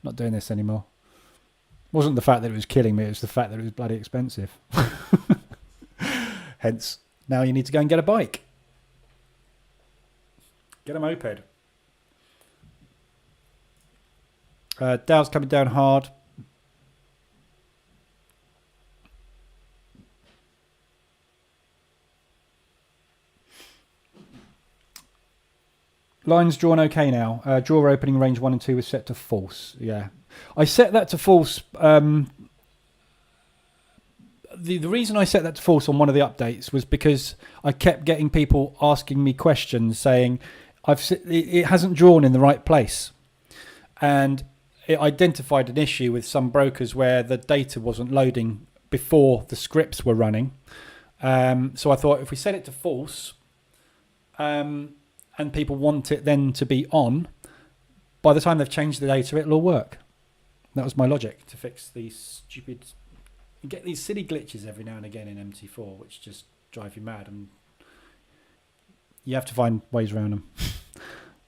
not doing this anymore. It wasn't the fact that it was killing me, it was the fact that it was bloody expensive. Hence, now you need to go and get a bike. Get a moped. Dow's coming down hard. Lines drawn okay now. Draw opening range 1 and 2 was set to false. Yeah. I set that to false. The reason I set that to false on one of the updates was because I kept getting people asking me questions saying it hasn't drawn in the right place. And it identified an issue with some brokers where the data wasn't loading before the scripts were running. So I thought if we set it to false, and people want it then to be on, by the time they've changed the data, it'll all work. That was my logic to fix these stupid... You get these silly glitches every now and again in MT4, which just drive you mad, and you have to find ways around them.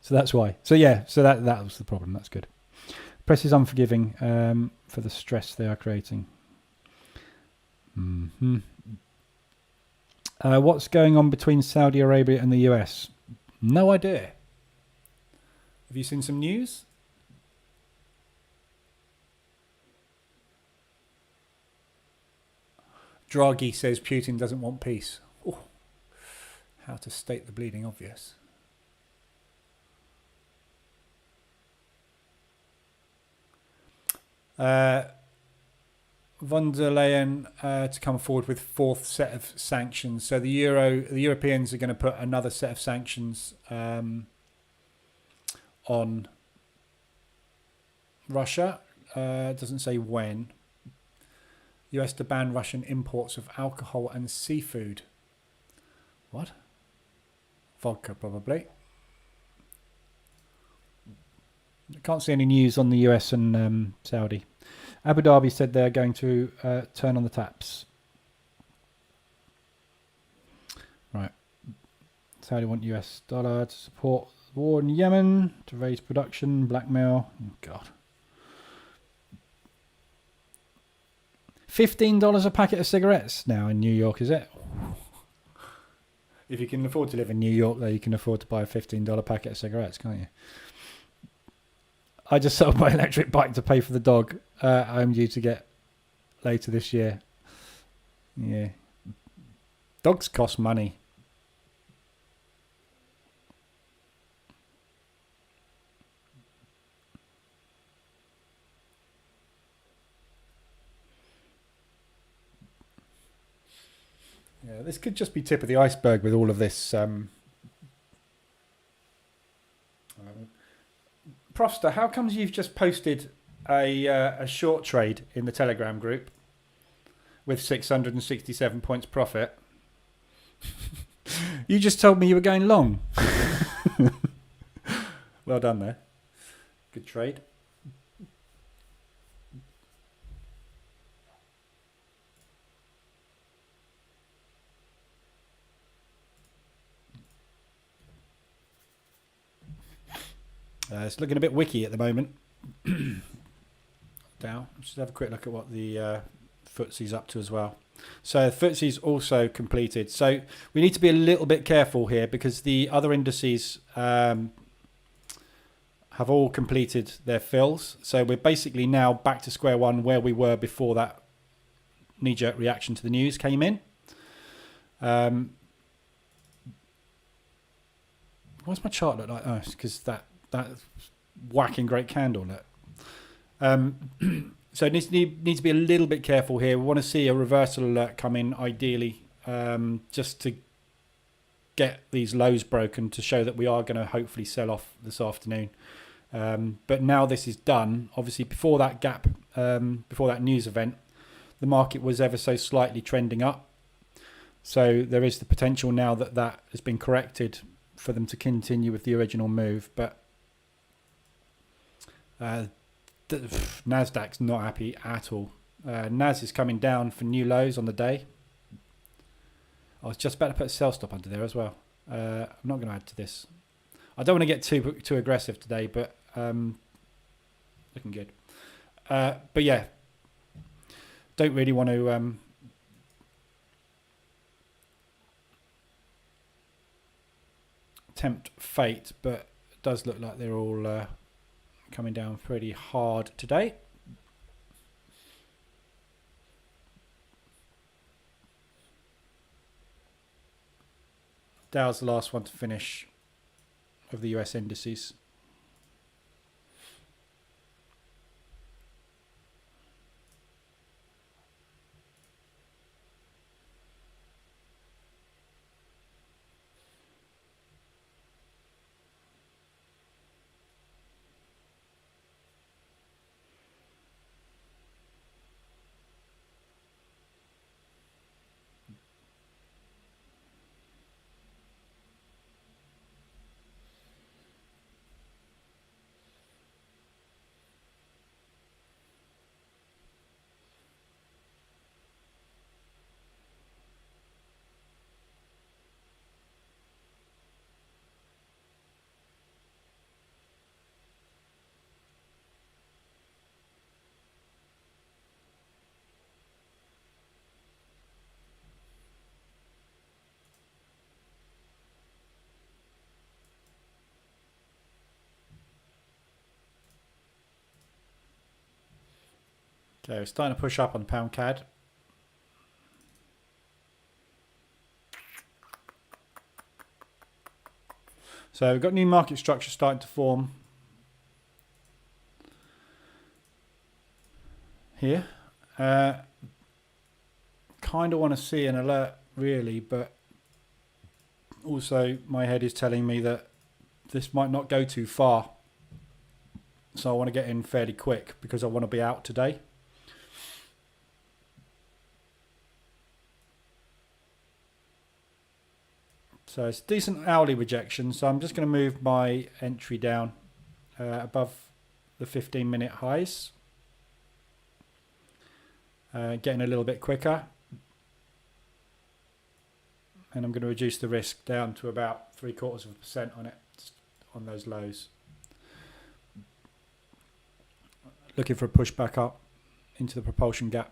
So that's why. So yeah, so that was the problem. That's good. Press is unforgiving for the stress they are creating. What's going on between Saudi Arabia and the US? No idea. Have you seen some news? Draghi says Putin doesn't want peace. Ooh, how to state the bleeding obvious. Von der Leyen to come forward with fourth set of sanctions. So the Europeans are going to put another set of sanctions on Russia. It doesn't say when. US to ban Russian imports of alcohol and seafood. What? Vodka, probably. Can't see any news on the US and Saudi. Abu Dhabi said they're going to turn on the taps. Right. Saudi want US dollar to support the war in Yemen, to raise production, blackmail. Oh, God. $15 a packet of cigarettes now in New York, is it? If you can afford to live in New York, though, you can afford to buy a $15 packet of cigarettes, can't you? I just sold my electric bike to pay for the dog I'm due to get later this year. Yeah. Dogs cost money. Yeah, this could just be tip of the iceberg with all of this. Profster, how comes you've just posted a short trade in the Telegram group with 667 points profit? You just told me you were going long. Well done there. Good trade. It's looking a bit wicky at the moment. Dow. Let's just have a quick look at what the FTSE's up to as well. So the FTSE's also completed. So we need to be a little bit careful here because the other indices have all completed their fills. So we're basically now back to square one where we were before that knee-jerk reaction to the news came in. What's my chart look like? Oh, it's because that whacking great candle. Look. So it needs to be a little bit careful here. We want to see a reversal alert come in, ideally, just to get these lows broken to show that we are going to hopefully sell off this afternoon. But now this is done. Obviously, before that gap, before that news event, the market was ever so slightly trending up. So there is the potential now that that has been corrected for them to continue with the original move. But Nasdaq's not happy at all. Nas is coming down for new lows on the day. I was just about to put a sell stop under there as well. I'm not going to add to this. I don't want to get too aggressive today, but looking good. But yeah, don't really want to tempt fate, but it does look like they're all coming down pretty hard today. Dow's the last one to finish of the US indices. Okay, we're starting to push up on the pound CAD. So we've got new market structure starting to form here. Kind of want to see an alert really, but also my head is telling me that this might not go too far. So I want to get in fairly quick because I want to be out today. So it's a decent hourly rejection. So I'm just going to move my entry down above the 15-minute highs. Getting a little bit quicker. And I'm going to reduce the risk down to about 0.75% on it, on those lows. Looking for a push back up into the propulsion gap.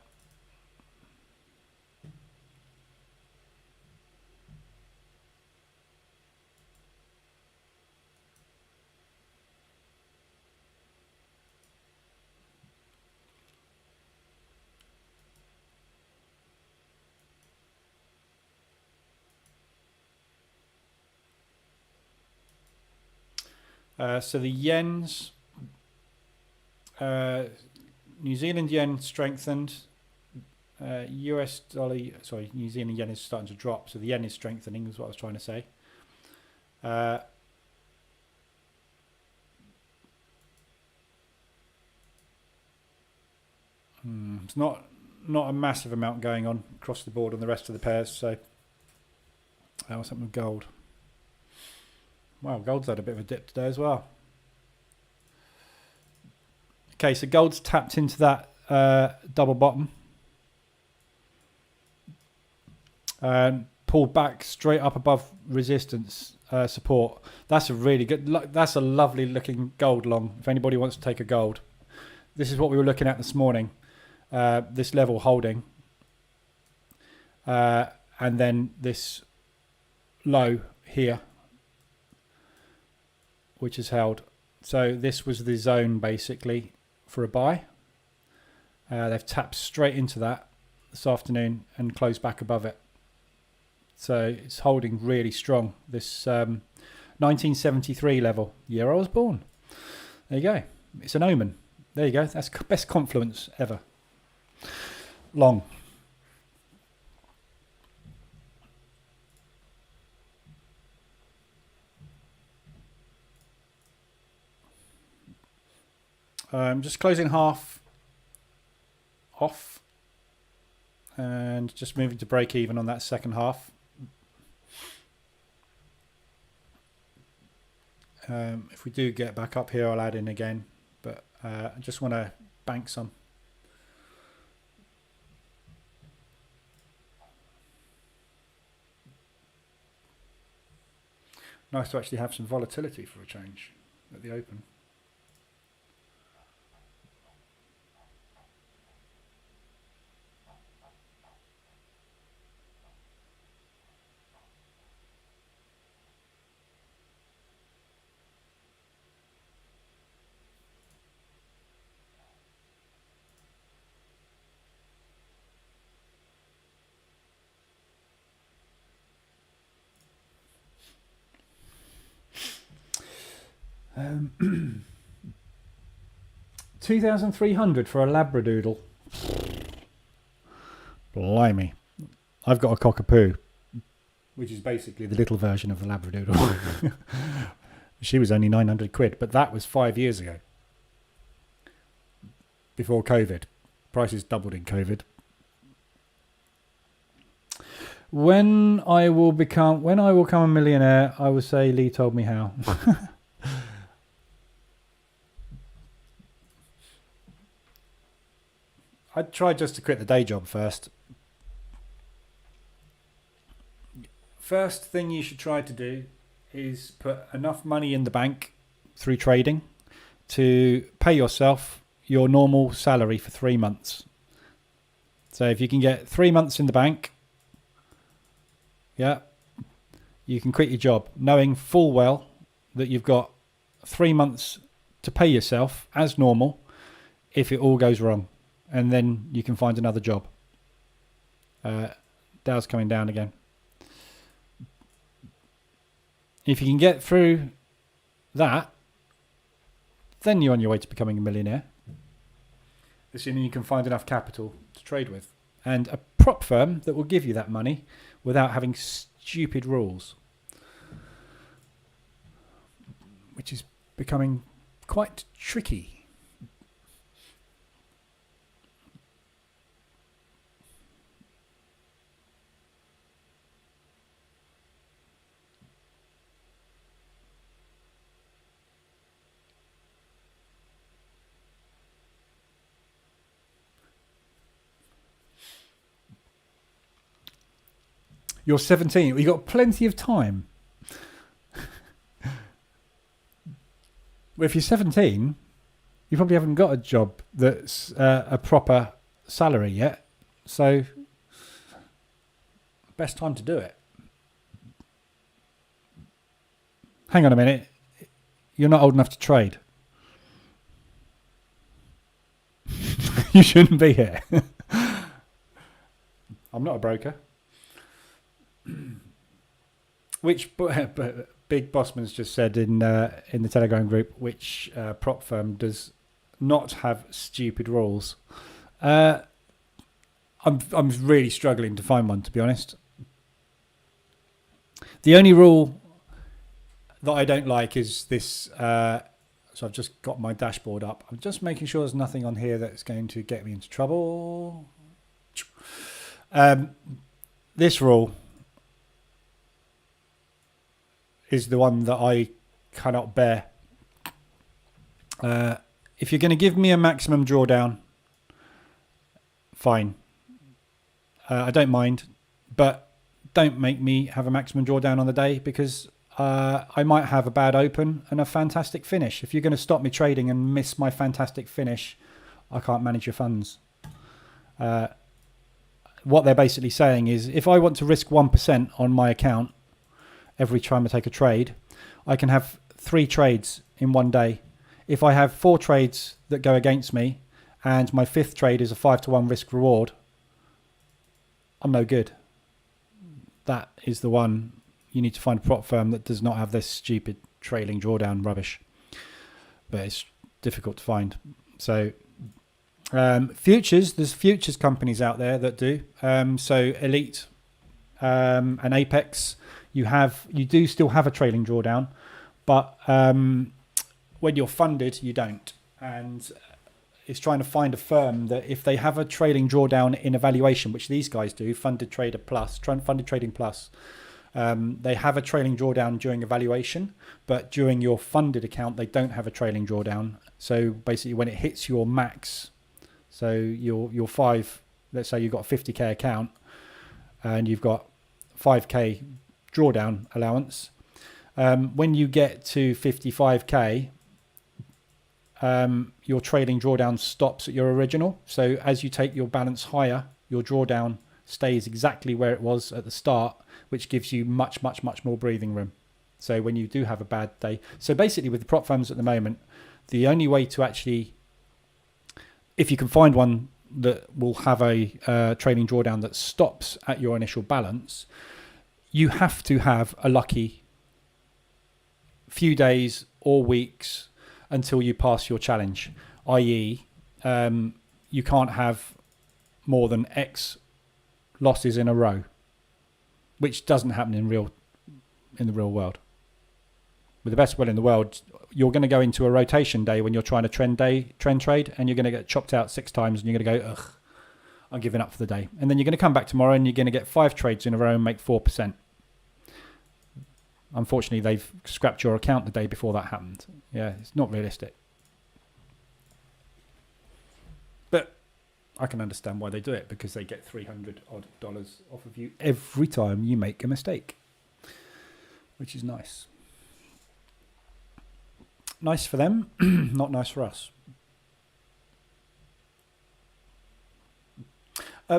So the yens, New Zealand yen strengthened. US dollar, sorry, New Zealand yen is starting to drop, so the yen is strengthening, is what I was trying to say. It's not a massive amount going on across the board on the rest of the pairs. So, what's happening with gold? Wow, gold's had a bit of a dip today as well. Okay, so gold's tapped into that double bottom. And pulled back straight up above resistance support. That's a really good, that's a lovely looking gold long. If anybody wants to take a gold. This is what we were looking at this morning. This level holding. And then this low here, which is held. So this was the zone basically for a buy. They've tapped straight into that this afternoon and closed back above it. So it's holding really strong. This 1973 level, year I was born. There you go. It's an omen. There you go. That's best confluence ever. Long. Just closing half off and just moving to break even on that second half. If we do get back up here, I'll add in again, but I just want to bank some. Nice to actually have some volatility for a change at the open. $2,300 for a Labradoodle. Blimey. I've got a cockapoo, which is basically the little version of the Labradoodle. She was only £900, but that was 5 years ago. Before COVID. Prices doubled in COVID. When I will become a millionaire, I will say Lee told me how. I'd try just to quit the day job first. First thing you should try to do is put enough money in the bank through trading to pay yourself your normal salary for 3 months. So if you can get 3 months in the bank, yeah, you can quit your job knowing full well that you've got 3 months to pay yourself as normal if it all goes wrong. And then you can find another job. Dow's coming down again. If you can get through that, then you're on your way to becoming a millionaire. Assuming you can find enough capital to trade with. And a prop firm that will give you that money without having stupid rules. Which is becoming quite tricky. You're 17. You've got plenty of time. Well, if you're 17, you probably haven't got a job that's a proper salary yet. So, best time to do it. Hang on a minute. You're not old enough to trade. You shouldn't be here. I'm not a broker. Which Big Bossman's just said in the Telegram group, which prop firm does not have stupid rules. I'm really struggling to find one, to be honest. The only rule that I don't like is this. So I've just got my dashboard up. I'm just making sure there's nothing on here that's going to get me into trouble. This rule is the one that I cannot bear. If you're going to give me a maximum drawdown, fine. I don't mind, but don't make me have a maximum drawdown on the day, because I might have a bad open and a fantastic finish. If you're going to stop me trading and miss my fantastic finish, I can't manage your funds. What they're basically saying is, if I want to risk 1% on my account every time I take a trade, I can have 3 trades in one day. If I have 4 trades that go against me and my 5th trade is a 5-to-1 risk reward, I'm no good. That is the one. You need to find a prop firm that does not have this stupid trailing drawdown rubbish. But it's difficult to find. So futures, there's futures companies out there that do. So Elite and Apex, you do still have a trailing drawdown, but when you're funded, you don't. And it's trying to find a firm that, if they have a trailing drawdown in evaluation, which these guys do, Funded Trading Plus, they have a trailing drawdown during evaluation, but during your funded account, they don't have a trailing drawdown. So basically, when it hits your max, so your 5, let's say you've got a 50k account and you've got 5k drawdown allowance. When you get to 55k, your trailing drawdown stops at your original. So as you take your balance higher, your drawdown stays exactly where it was at the start, which gives you much more breathing room. So when you do have a bad day, so basically with the prop firms at the moment, the only way to actually, if you can find one that will have a trailing drawdown that stops at your initial balance, you have to have a lucky few days or weeks until you pass your challenge, i.e., you can't have more than X losses in a row, which doesn't happen in the real world. With the best will in the world, you're going to go into a rotation day when you're trying to trend trade, and you're going to get chopped out 6 times, and you're going to go, ugh, I'm giving up for the day. And then you're going to come back tomorrow and you're going to get 5 trades in a row and make 4%. Unfortunately, they've scrapped your account the day before that happened. Yeah, it's not realistic. But I can understand why they do it, because they get $300 odd off of you every time you make a mistake, which is nice. Nice for them, not nice for us.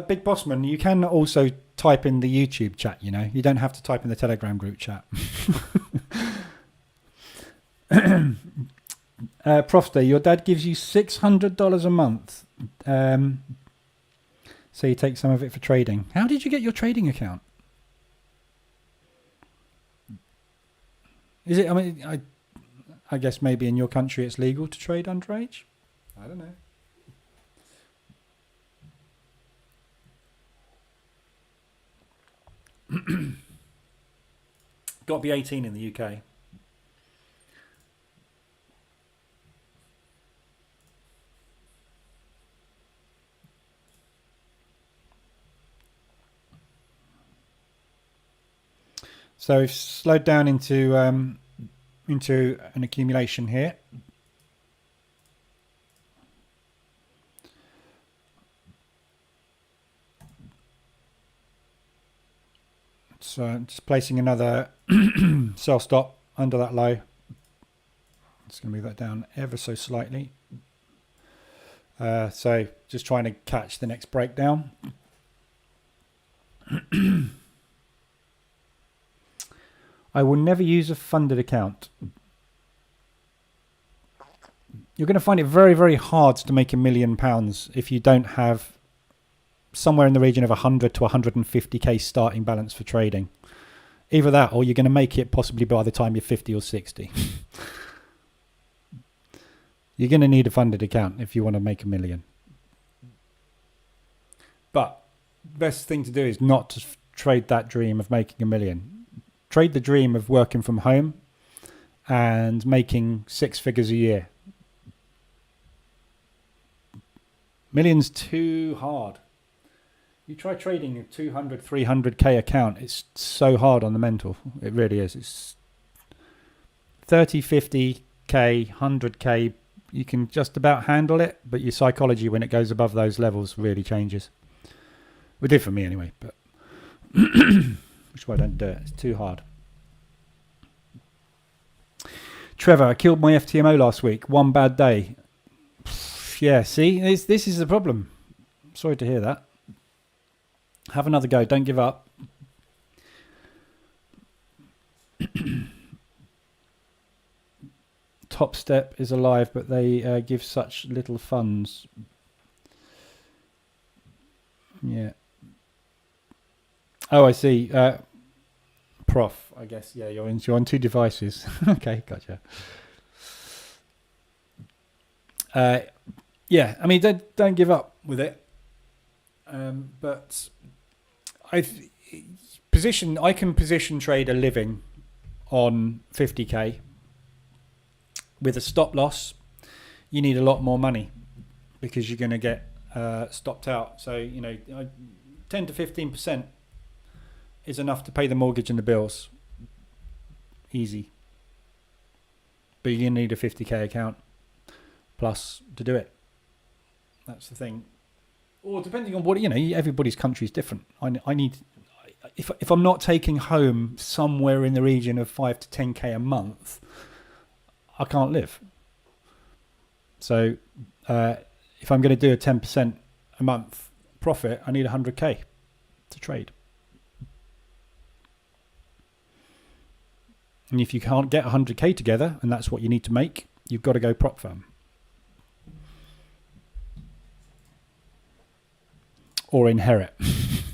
Big Bossman, you can also type in the YouTube chat, you know. You don't have to type in the Telegram group chat. Profster, your dad gives you $600 a month. So you take some of it for trading. How did you get your trading account? Is it, I mean, I guess maybe in your country it's legal to trade underage? I don't know. Got to be 18 in the UK. So we've slowed down into an accumulation here. So I'm just placing another sell stop under that low. Just going to move that down ever so slightly. So just trying to catch the next breakdown. I will never use a funded account. You're going to find it very, very hard to make £1 million if you don't have somewhere in the region of 100 to 150k starting balance for trading. Either that, or you're going to make it possibly by the time you're 50 or 60. You're going to need a funded account if you want to make £1 million. But the best thing to do is not to trade that dream of making £1 million. Trade the dream of working from home and making 6 figures a year. Million's too hard. You try trading a 200, 300k account. It's so hard on the mental. It really is. It's 30, 50k, 100k. You can just about handle it, but your psychology when it goes above those levels really changes. It did for me anyway, but which is why I don't do it. It's too hard. Trevor, I killed my FTMO last week. One bad day. Yeah, see, this is the problem. Sorry to hear that. Have another go. Don't give up. Top Step is alive, but they give such little funds. Yeah. Oh, I see. Prof, I guess. Yeah, you're on 2 devices. Okay, gotcha. Yeah, I mean, don't give up with it. But I can position trade a living on 50k. With a stop loss, you need a lot more money because you're going to get stopped out. So, 10 to 15% is enough to pay the mortgage and the bills. Easy. But you're going to need a 50k account plus to do it. That's the thing. Or depending on what, everybody's country is different. I need, if I'm not taking home somewhere in the region of 5 to 10k a month, I can't live. So if I'm going to do a 10% a month profit, I need 100k to trade. And if you can't get 100k together, and that's what you need to make, you've got to go prop firm. Or inherit. Which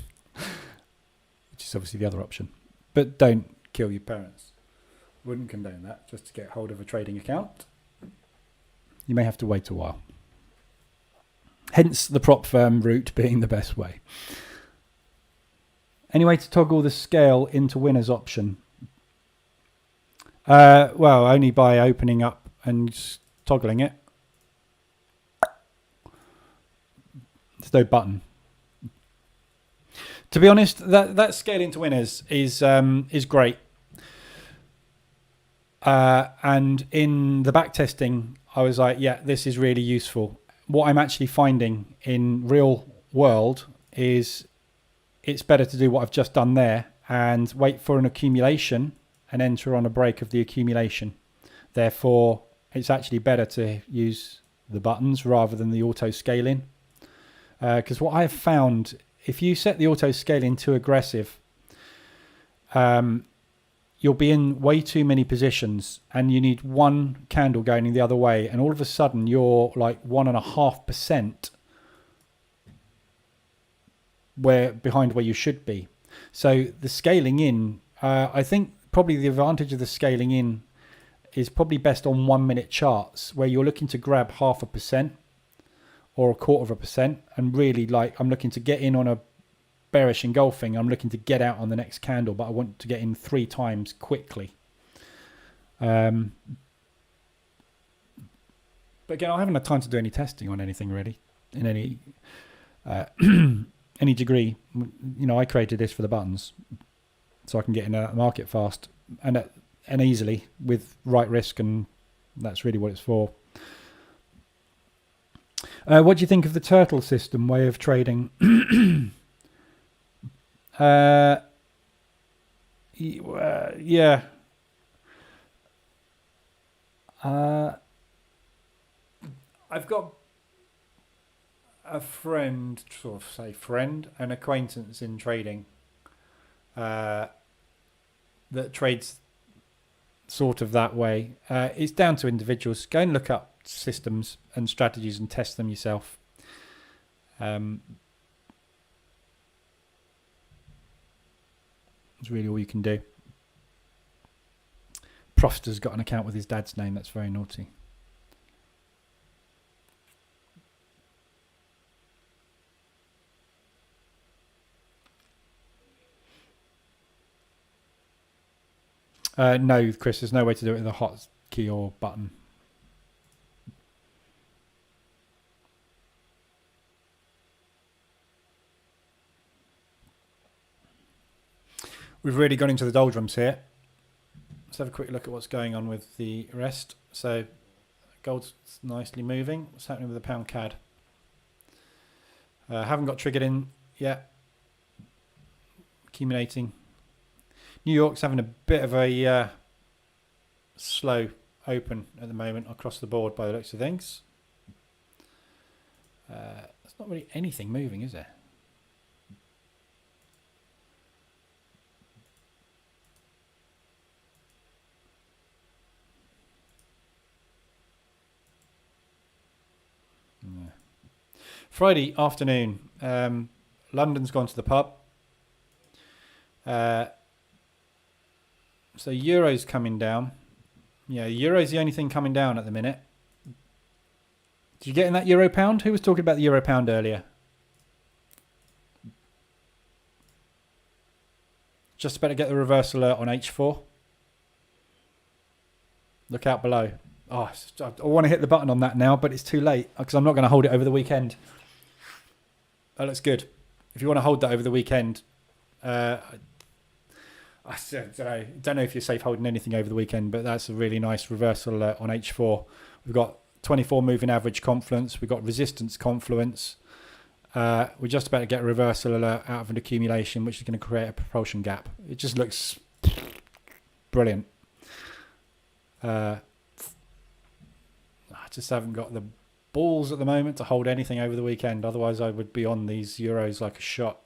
is obviously the other option. But don't kill your parents. Wouldn't condone that. Just to get hold of a trading account, you may have to wait a while. Hence the prop firm route being the best way. Any way to toggle the scale into winners option? Well, only by opening up and toggling it. There's no button. To be honest, that scale into winners is great. And in the back testing, I was like, yeah, this is really useful. What I'm actually finding in real world is it's better to do what I've just done there and wait for an accumulation and enter on a break of the accumulation. Therefore, it's actually better to use the buttons rather than the auto scaling. Because what I've found, if you set the auto scaling too aggressive, you'll be in way too many positions and you need one candle going in the other way. And all of a sudden you're like 1.5% behind where you should be. So the scaling in, I think probably the advantage of the scaling in is probably best on 1 minute charts where you're looking to grab 0.5% or 0.25%. And really like, I'm looking to get in on a bearish engulfing, I'm looking to get out on the next candle, but I want to get in 3 times quickly. But again, I haven't had time to do any testing on anything really in any any degree. You know, I created this for the buttons so I can get in a market fast and easily with right risk, and that's really what it's for. What do you think of the turtle system way of trading? Yeah. I've got a friend, sort of say friend, an acquaintance in trading that trades sort of that way. It's down to individuals. Go and look up systems and strategies and test them yourself. It's really all you can do. Proster's got an account with his dad's name. That's very naughty. No, Chris, there's no way to do it with a hotkey or button. We've really gone into the doldrums here. Let's have a quick look at what's going on with the rest. So gold's nicely moving. What's happening with the pound CAD? Haven't got triggered in yet. Accumulating. New York's having a bit of a slow open at the moment across the board by the looks of things. There's not really anything moving, is there? No. Friday afternoon, London's gone to the pub. So Euro's coming down. Yeah, Euro's the only thing coming down at the minute. Did you get in that Euro pound? Who was talking about the Euro pound earlier? Just about to get the reverse alert on H4. Look out below. Oh, I want to hit the button on that now, but it's too late because I'm not going to hold it over the weekend. That looks good. If you want to hold that over the weekend, I don't know if you're safe holding anything over the weekend, but that's a really nice reversal on H4. We've got 24 moving average confluence. We've got resistance confluence. We're just about to get a reversal alert out of an accumulation, which is going to create a propulsion gap. It just looks brilliant. I just haven't got the balls at the moment to hold anything over the weekend. Otherwise, I would be on these Euros like a shot.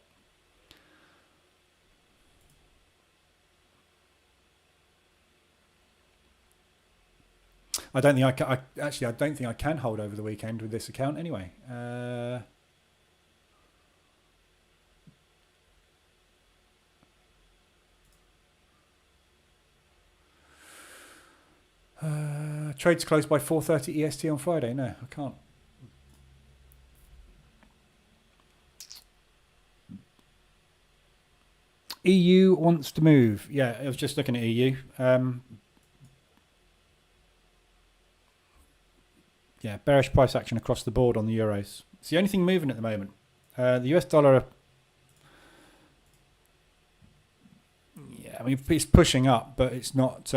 I don't think I can. I don't think I can hold over the weekend with this account anyway. Trades closed by 4:30 EST on Friday. No, I can't. EU wants to move. Yeah, I was just looking at EU. Yeah, bearish price action across the board on the euros. It's the only thing moving at the moment. The US dollar, yeah, I mean, it's pushing up, but it's not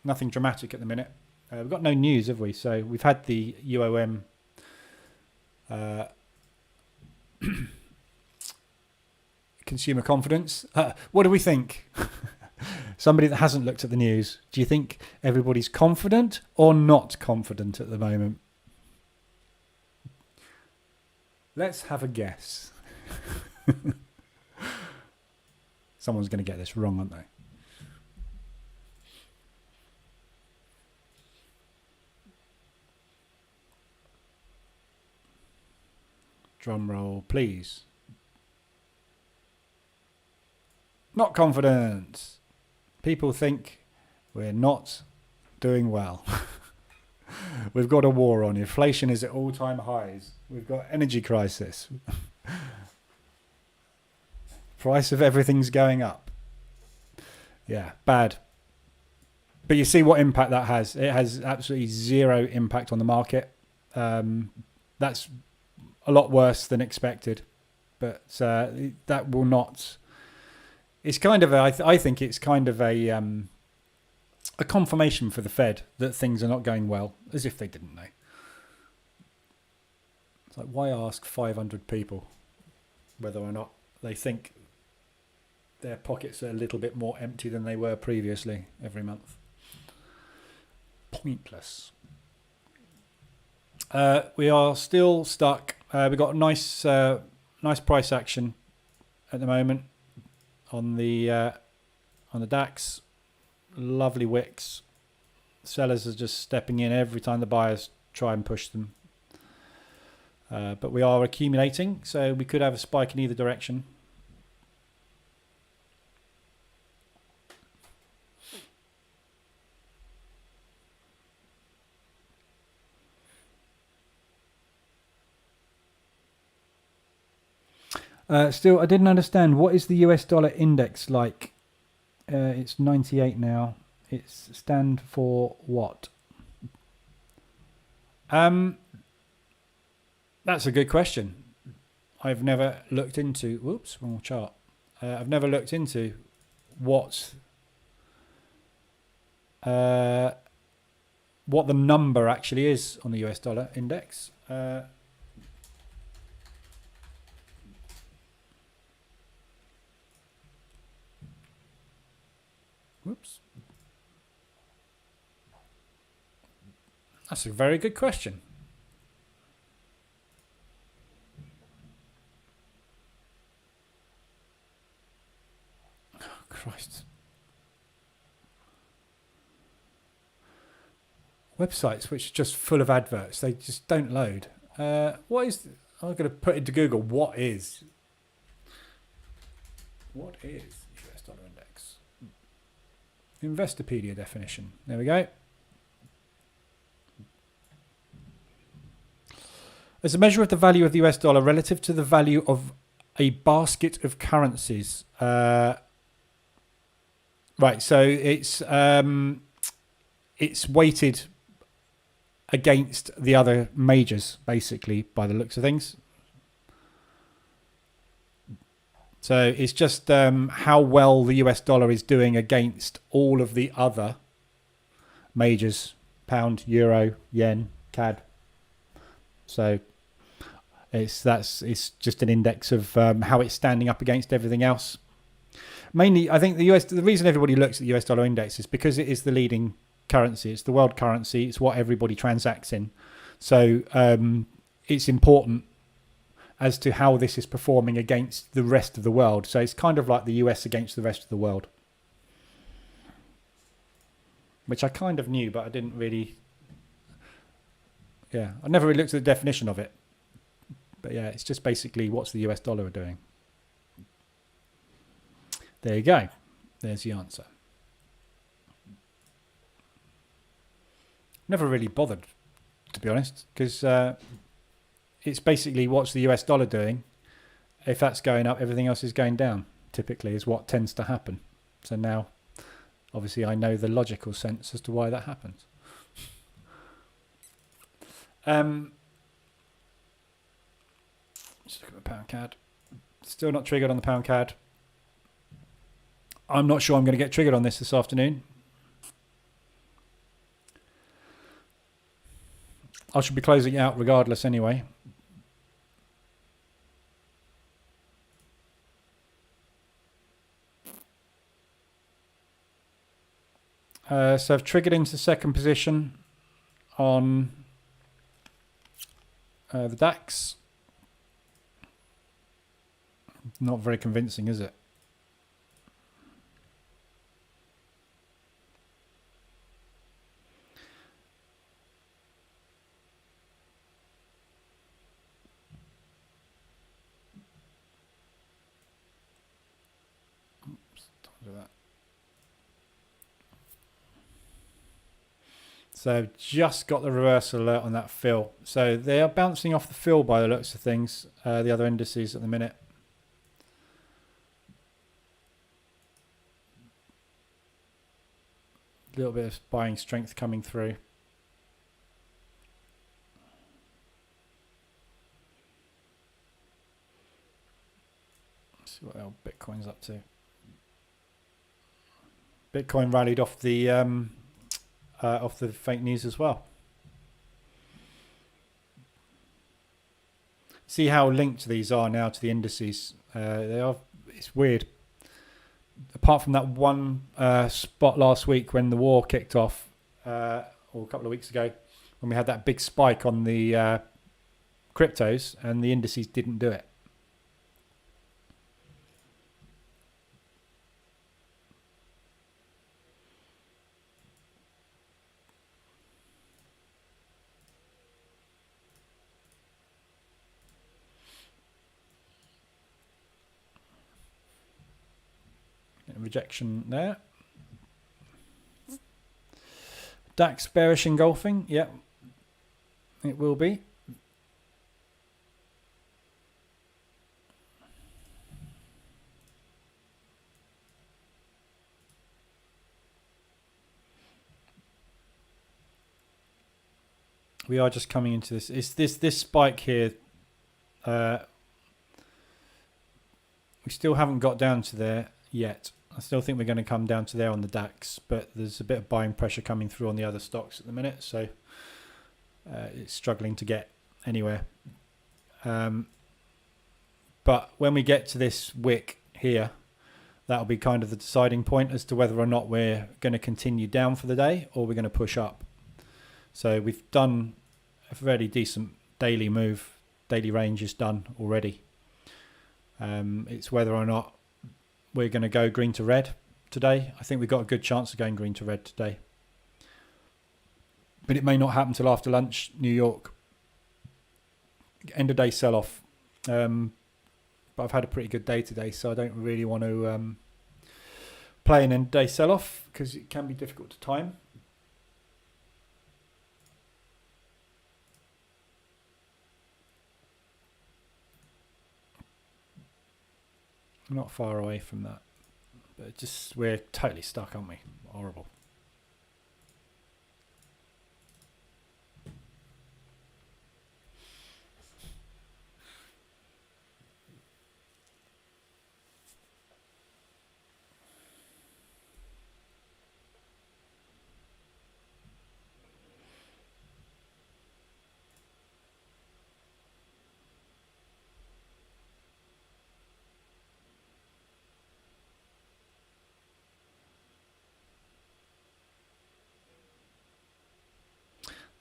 nothing dramatic at the minute. We've got no news, have we? So we've had the UOM consumer confidence. What do we think? Somebody that hasn't looked at the news. Do you think everybody's confident or not confident at the moment? Let's have a guess. Someone's going to get this wrong, aren't they? Drum roll, please. Not confident. People think we're not doing well. We've got a war on. Inflation is at all-time highs. We've got energy crisis. Price of everything's going up. Yeah, bad. But you see what impact that has. It has absolutely zero impact on the market. That's a lot worse than expected. But that will not... It's kind of I think it's kind of a confirmation for the Fed that things are not going well, as if they didn't know. It's like, why ask 500 people whether or not they think their pockets are a little bit more empty than they were previously every month? Pointless. We are still stuck. We've got nice price action at the moment on the DAX. Lovely wicks. Sellers are just stepping in every time the buyers try and push them. But we are accumulating, so we could have a spike in either direction. Still, I didn't understand. What is the US dollar index like? It's 98 now. It's stand for what? That's a good question. I've never looked into... Whoops, wrong chart. I've never looked into what the number actually is on the US dollar index. Whoops. That's a very good question. Oh, Christ. Websites which are just full of adverts, they just don't load. What is... I'm going to put into Google, what is US dollar index? Investopedia definition. There we go. As a measure of the value of the US dollar relative to the value of a basket of currencies. Right, so it's weighted against the other majors, basically, by the looks of things. So it's just how well the US dollar is doing against all of the other majors: pound, euro, yen, CAD. So it's just an index of how it's standing up against everything else. Mainly, I think the reason everybody looks at the US dollar index is because it is the leading currency. It's the world currency. It's what everybody transacts in. So it's important as to how this is performing against the rest of the world. So it's kind of like the US against the rest of the world. Which I kind of knew, but I didn't really... Yeah, I never really looked at the definition of it. But yeah, it's just basically what's the US dollar doing. There you go. There's the answer. Never really bothered, to be honest, because it's basically what's the US dollar doing. If that's going up, everything else is going down, typically, is what tends to happen. So now, obviously, I know the logical sense as to why that happens. Just look at the pound CAD. Still not triggered on the pound CAD. I'm not sure I'm going to get triggered on this afternoon. I should be closing it out regardless anyway. So I've triggered into the second position on the DAX. Not very convincing, is it? Oops, don't do that. So I've just got the reversal alert on that fill. So they are bouncing off the fill by the looks of things, the other indices at the minute. A little bit of buying strength coming through. Let's see what else Bitcoin's up to. Bitcoin rallied off the fake news as well. See how linked these are now to the indices. They are. It's weird. Apart from that one spot last week when the war kicked off, or a couple of weeks ago, when we had that big spike on the cryptos, and the indices didn't do it. Rejection there. DAX bearish engulfing. Yep, it will be. We are just coming into this. It's this spike here. We still haven't got down to there yet. I still think we're going to come down to there on the DAX, but there's a bit of buying pressure coming through on the other stocks at the minute, so it's struggling to get anywhere. But when we get to this wick here, that'll be kind of the deciding point as to whether or not we're going to continue down for the day or we're going to push up. So we've done a fairly decent daily move. Daily range is done already. It's whether or not we're going to go green to red today. I think we've got a good chance of going green to red today. But it may not happen till after lunch, New York. End of day sell-off. But I've had a pretty good day today, so I don't really want to play an end of day sell-off because it can be difficult to time. Not far away from that, but just we're totally stuck, aren't we? Horrible.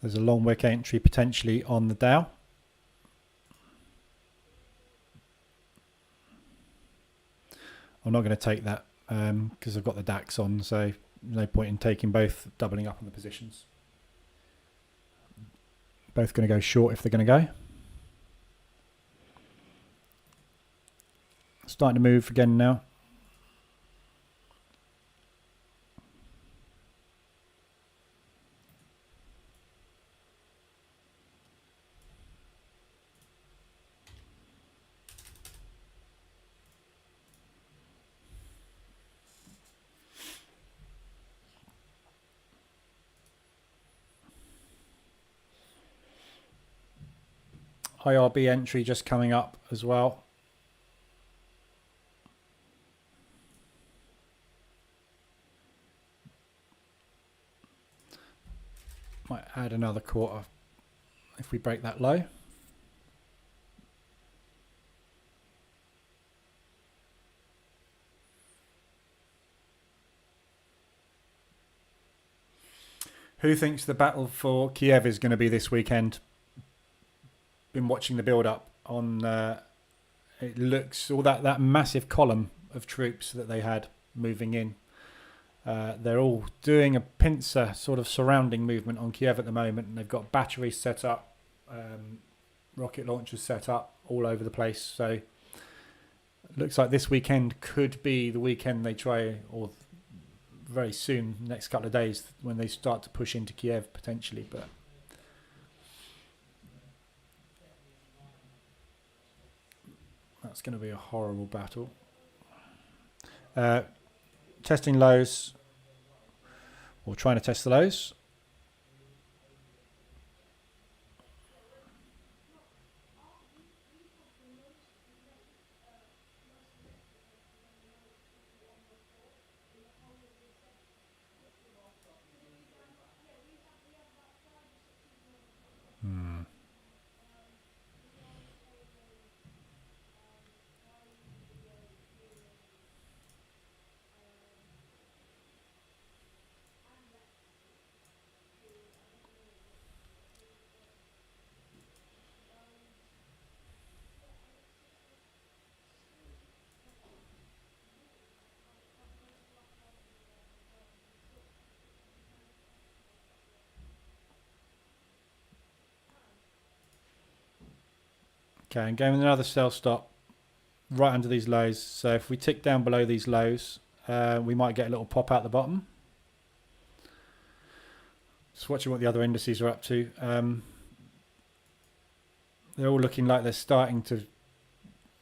There's a long wick entry potentially on the Dow. I'm not going to take that because I've got the DAX on, so no point in taking both, doubling up on the positions. Both going to go short if they're going to go. Starting to move again now. IRB entry just coming up as well. Might add another quarter if we break that low. Who thinks the battle for Kiev is going to be this weekend? Been watching the build-up on. It looks all that massive column of troops that they had moving in. They're all doing a pincer sort of surrounding movement on Kiev at the moment, and they've got batteries set up, rocket launchers set up all over the place. So it looks like this weekend could be the weekend they try, or very soon, next couple of days, when they start to push into Kiev potentially. But that's going to be a horrible battle. Testing lows, or trying to test the lows. Okay, and going with another sell stop right under these lows. So if we tick down below these lows, we might get a little pop out the bottom. Just watching what the other indices are up to. They're all looking like they're starting to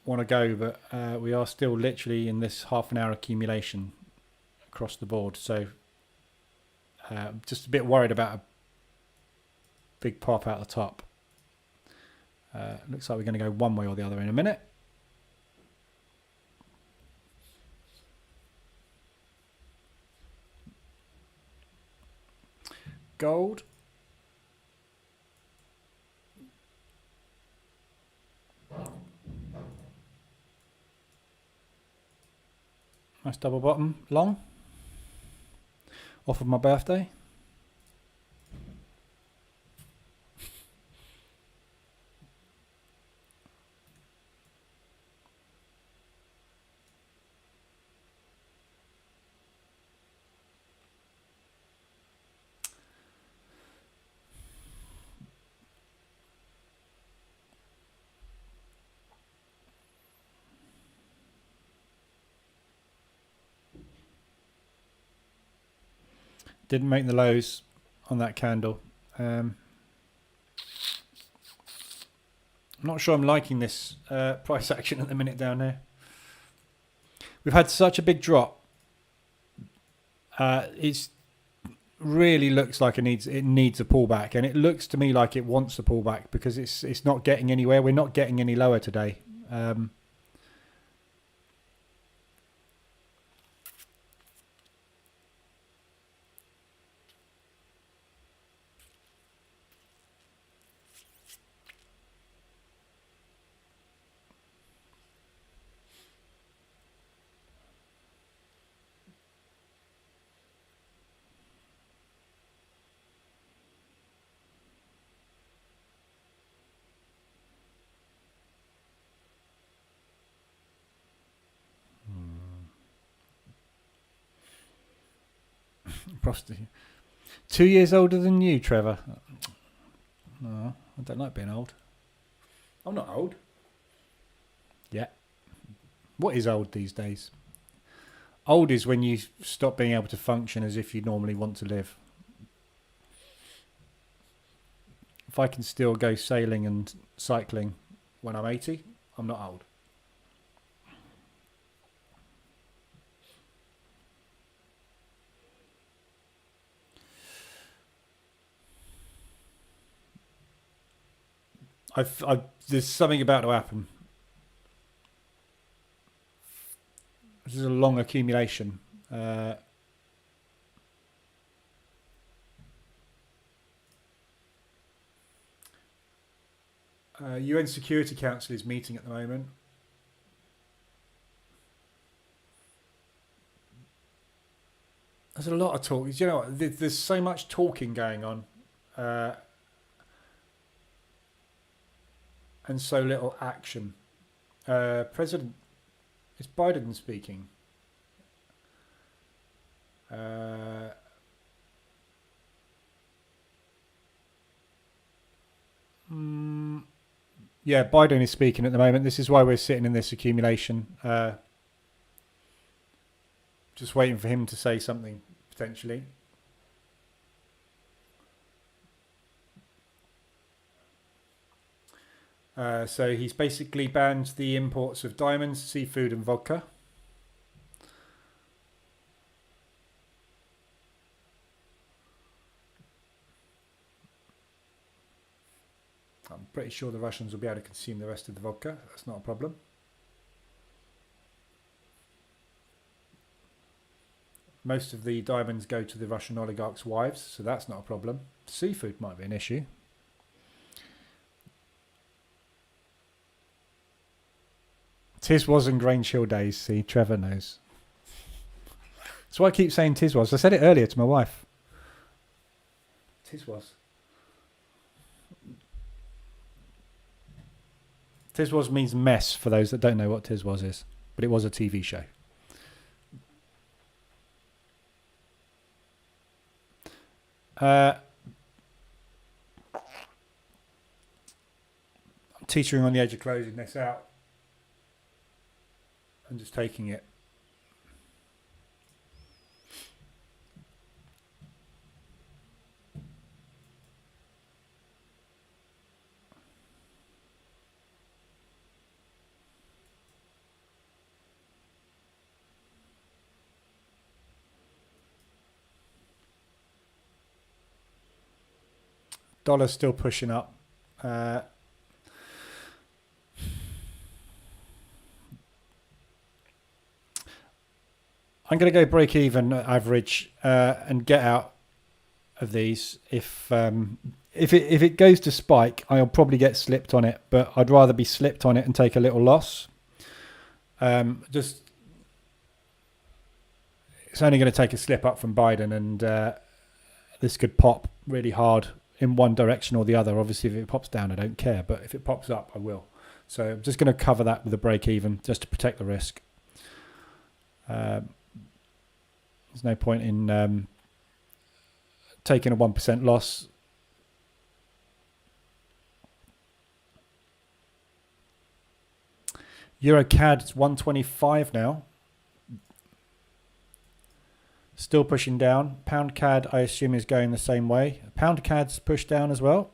want to go, but we are still literally in this half an hour accumulation across the board. So just a bit worried about a big pop out the top. Looks like we're going to go one way or the other in a minute. Gold. Nice double bottom, long. Off of my birthday. Didn't make the lows on that candle. I'm not sure I'm liking this price action at the minute down there. We've had such a big drop. It really looks like it needs a pullback, and it looks to me like it wants a pullback because it's not getting anywhere. We're not getting any lower today. Prosty. 2 years older than you, Trevor. No, I don't like being old. I'm not old. Yeah. What is old these days? Old is when you stop being able to function as if you normally want to live. If I can still go sailing and cycling when I'm 80, I'm not old. There's something about to happen. This is a long accumulation. UN Security Council is meeting at the moment. There's a lot of talk. You know what? There's so much talking going on, and so little action. President, it's Biden speaking. Yeah, Biden is speaking at the moment. This is why we're sitting in this accumulation. Just waiting for him to say something, potentially. So he's basically banned the imports of diamonds, seafood and vodka. I'm pretty sure the Russians will be able to consume the rest of the vodka. That's not a problem. Most of the diamonds go to the Russian oligarchs' wives, so that's not a problem. Seafood might be an issue. Tiswas and grain chill days. See, Trevor knows. That's why I keep saying Tiswas. I said it earlier to my wife. Tiswas. Tiswas means mess for those that don't know what Tiswas is, but it was a TV show. I'm teetering on the edge of closing this out. I'm just taking it. Dollar's still pushing up. I'm going to go break even average and get out of these. If it goes to spike, I'll probably get slipped on it, but I'd rather be slipped on it and take a little loss. It's only going to take a slip up from Biden, and this could pop really hard in one direction or the other. Obviously, if it pops down, I don't care, but if it pops up, I will. So I'm just going to cover that with a break even just to protect the risk. There's no point in taking a 1% loss. Euro CAD is 125 now. Still pushing down. Pound CAD, I assume, is going the same way. Pound CAD's pushed down as well.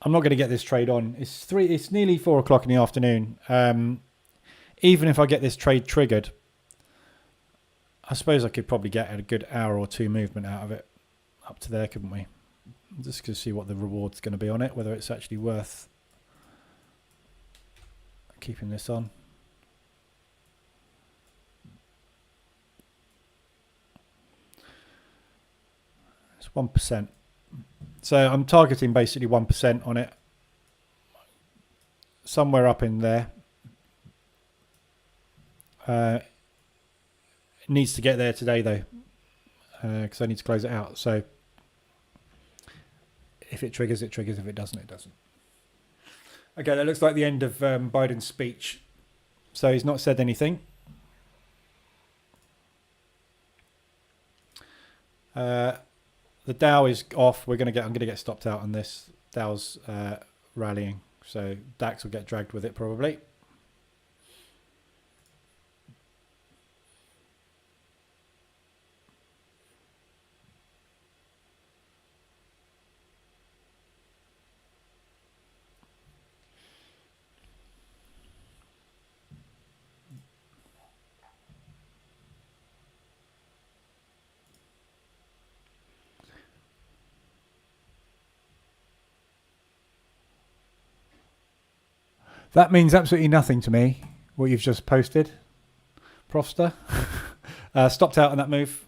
I'm not going to get this trade on. It's nearly 4 o'clock in the afternoon. Even if I get this trade triggered, I suppose I could probably get a good hour or two movement out of it. Up to there, couldn't we? Just to see what the reward's going to be on it, whether it's actually worth keeping this on. It's 1%. So I'm targeting basically 1% on it. Somewhere up in there. It needs to get there today though, because I need to close it out. So if it triggers, it triggers. If it doesn't, it doesn't. Okay, that looks like the end of Biden's speech. So he's not said anything. The Dow is off. I'm going to get stopped out on this. Dow's rallying, so DAX will get dragged with it probably. That means absolutely nothing to me, what you've just posted, Profster. Stopped out on that move.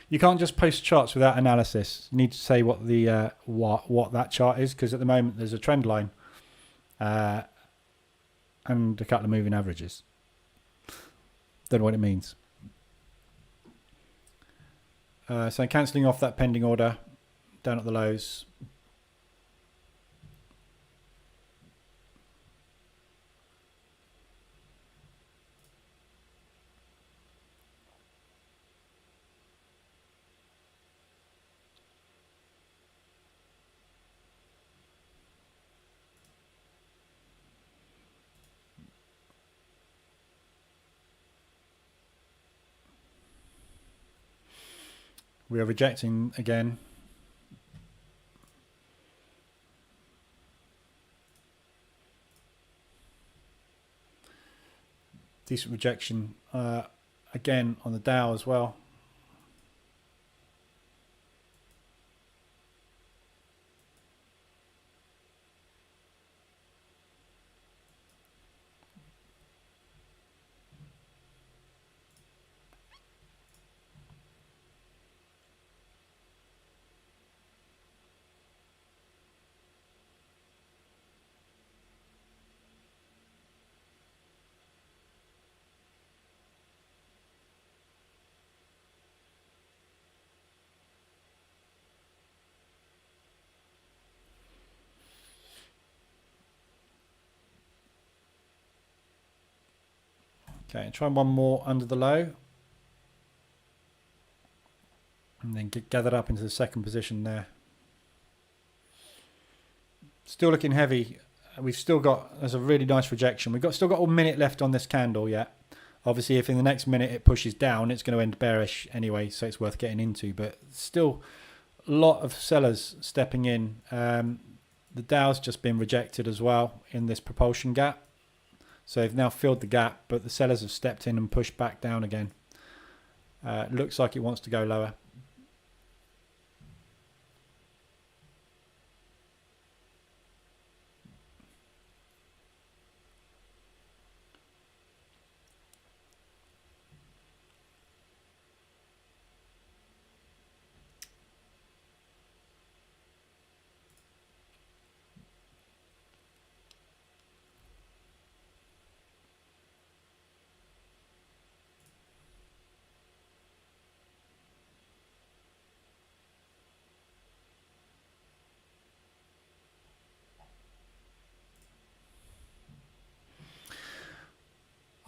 You can't just post charts without analysis. You need to say what the what that chart is, because at the moment there's a trend line and a couple of moving averages. Don't know what it means. So cancelling off that pending order down at the lows. We are rejecting again. Decent rejection again on the Dow as well. Okay, try one more under the low. And then get gathered up into the second position there. Still looking heavy. We've still got, there's a really nice rejection. We've still got a minute left on this candle yet. Obviously, if in the next minute it pushes down, it's going to end bearish anyway, so it's worth getting into. But still, a lot of sellers stepping in. The Dow's just been rejected as well in this propulsion gap. So they've now filled the gap, but the sellers have stepped in and pushed back down again. Looks like it wants to go lower.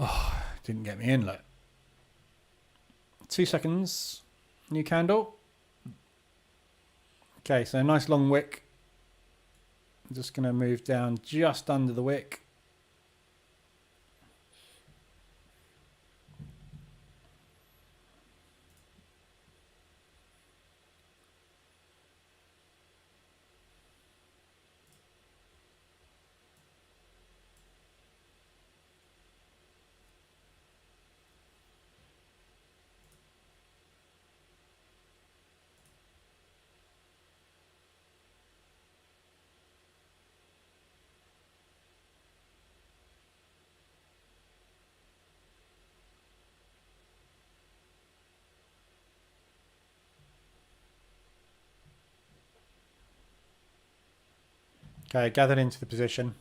Oh, didn't get me in, look. 2 seconds. New candle. Okay, so a nice long wick. I'm just going to move down just under the wick. Okay, gathered into the position.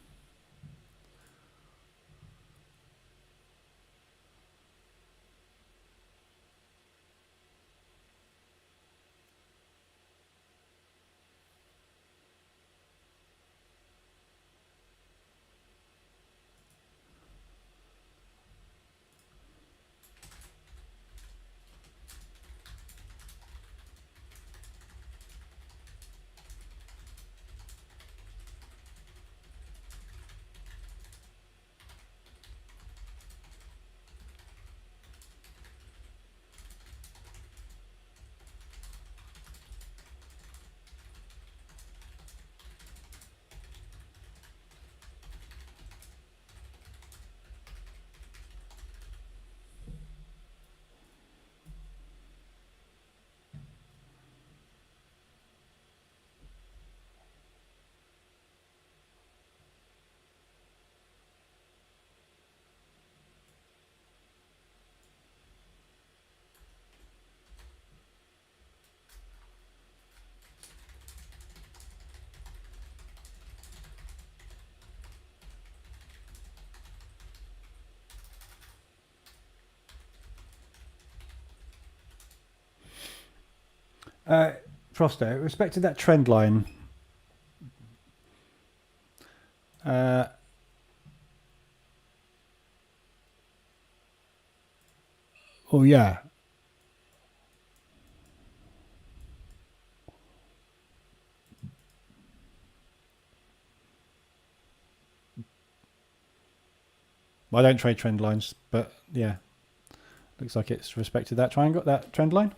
Frosto, respect to that trend line. Oh yeah. Well, I don't trade trend lines, but yeah, looks like it's respected that triangle, that trend line.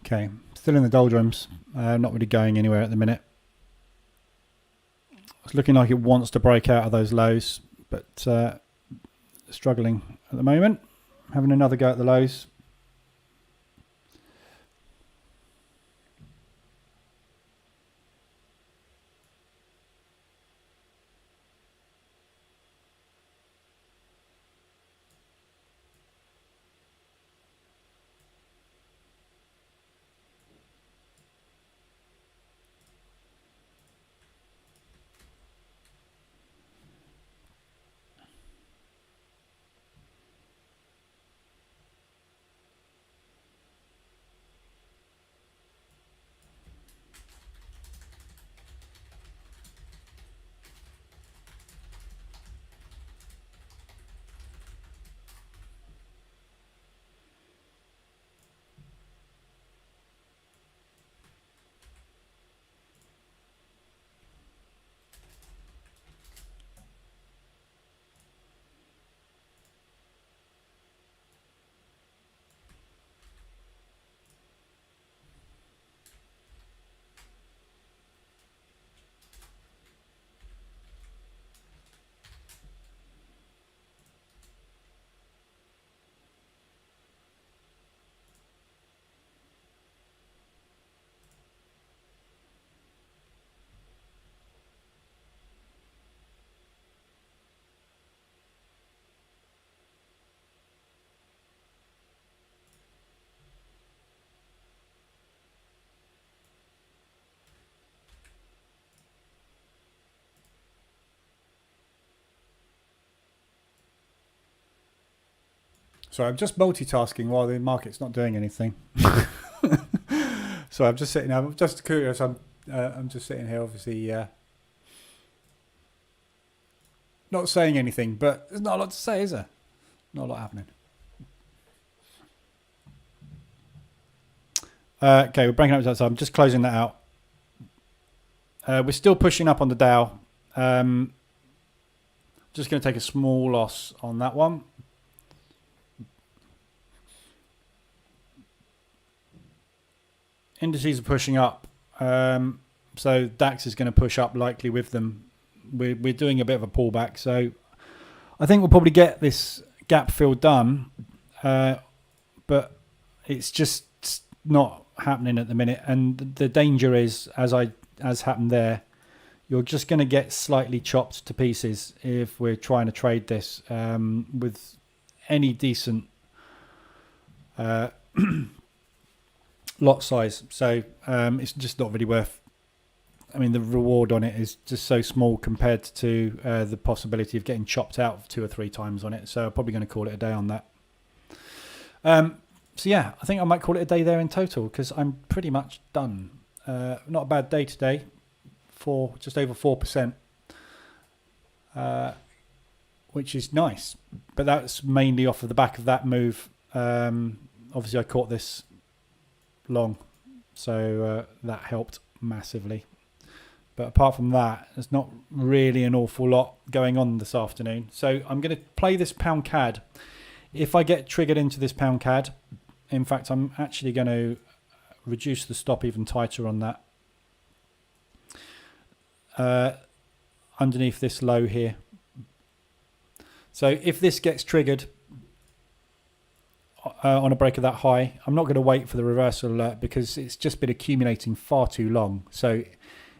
Okay, still in the doldrums. Not really going anywhere at the minute. It's looking like it wants to break out of those lows, but struggling at the moment. Having another go at the lows. So I'm just multitasking while the market's not doing anything. So I'm just sitting. I'm just curious. I'm just sitting here, obviously, not saying anything. But there's not a lot to say, is there? Not a lot happening. Okay, we're breaking up that. So I'm just closing that out. We're still pushing up on the Dow. Just going to take a small loss on that one. Indices are pushing up, so DAX is going to push up likely with them. We're doing a bit of a pullback, so I think we'll probably get this gap fill done, but it's just not happening at the minute. And the danger is, as happened there, you're just going to get slightly chopped to pieces if we're trying to trade this with any decent uh, lot size. So it's just not really worth. I mean, the reward on it is just so small compared to the possibility of getting chopped out 2 or 3 times on it. So I'm probably going to call it a day on that. So yeah, I think I might call it a day there in total because I'm pretty much done. Not a bad day today, for just over 4%, which is nice. But that's mainly off of the back of that move. Obviously, I caught this long, so that helped massively. But apart from that, there's not really an awful lot going on this afternoon. So I'm going to play this pound CAD. If I get triggered into this pound CAD, in fact, I'm actually going to reduce the stop even tighter on that. Underneath this low here. So if this gets triggered on a break of that high, I'm not going to wait for the reversal alert because it's just been accumulating far too long. So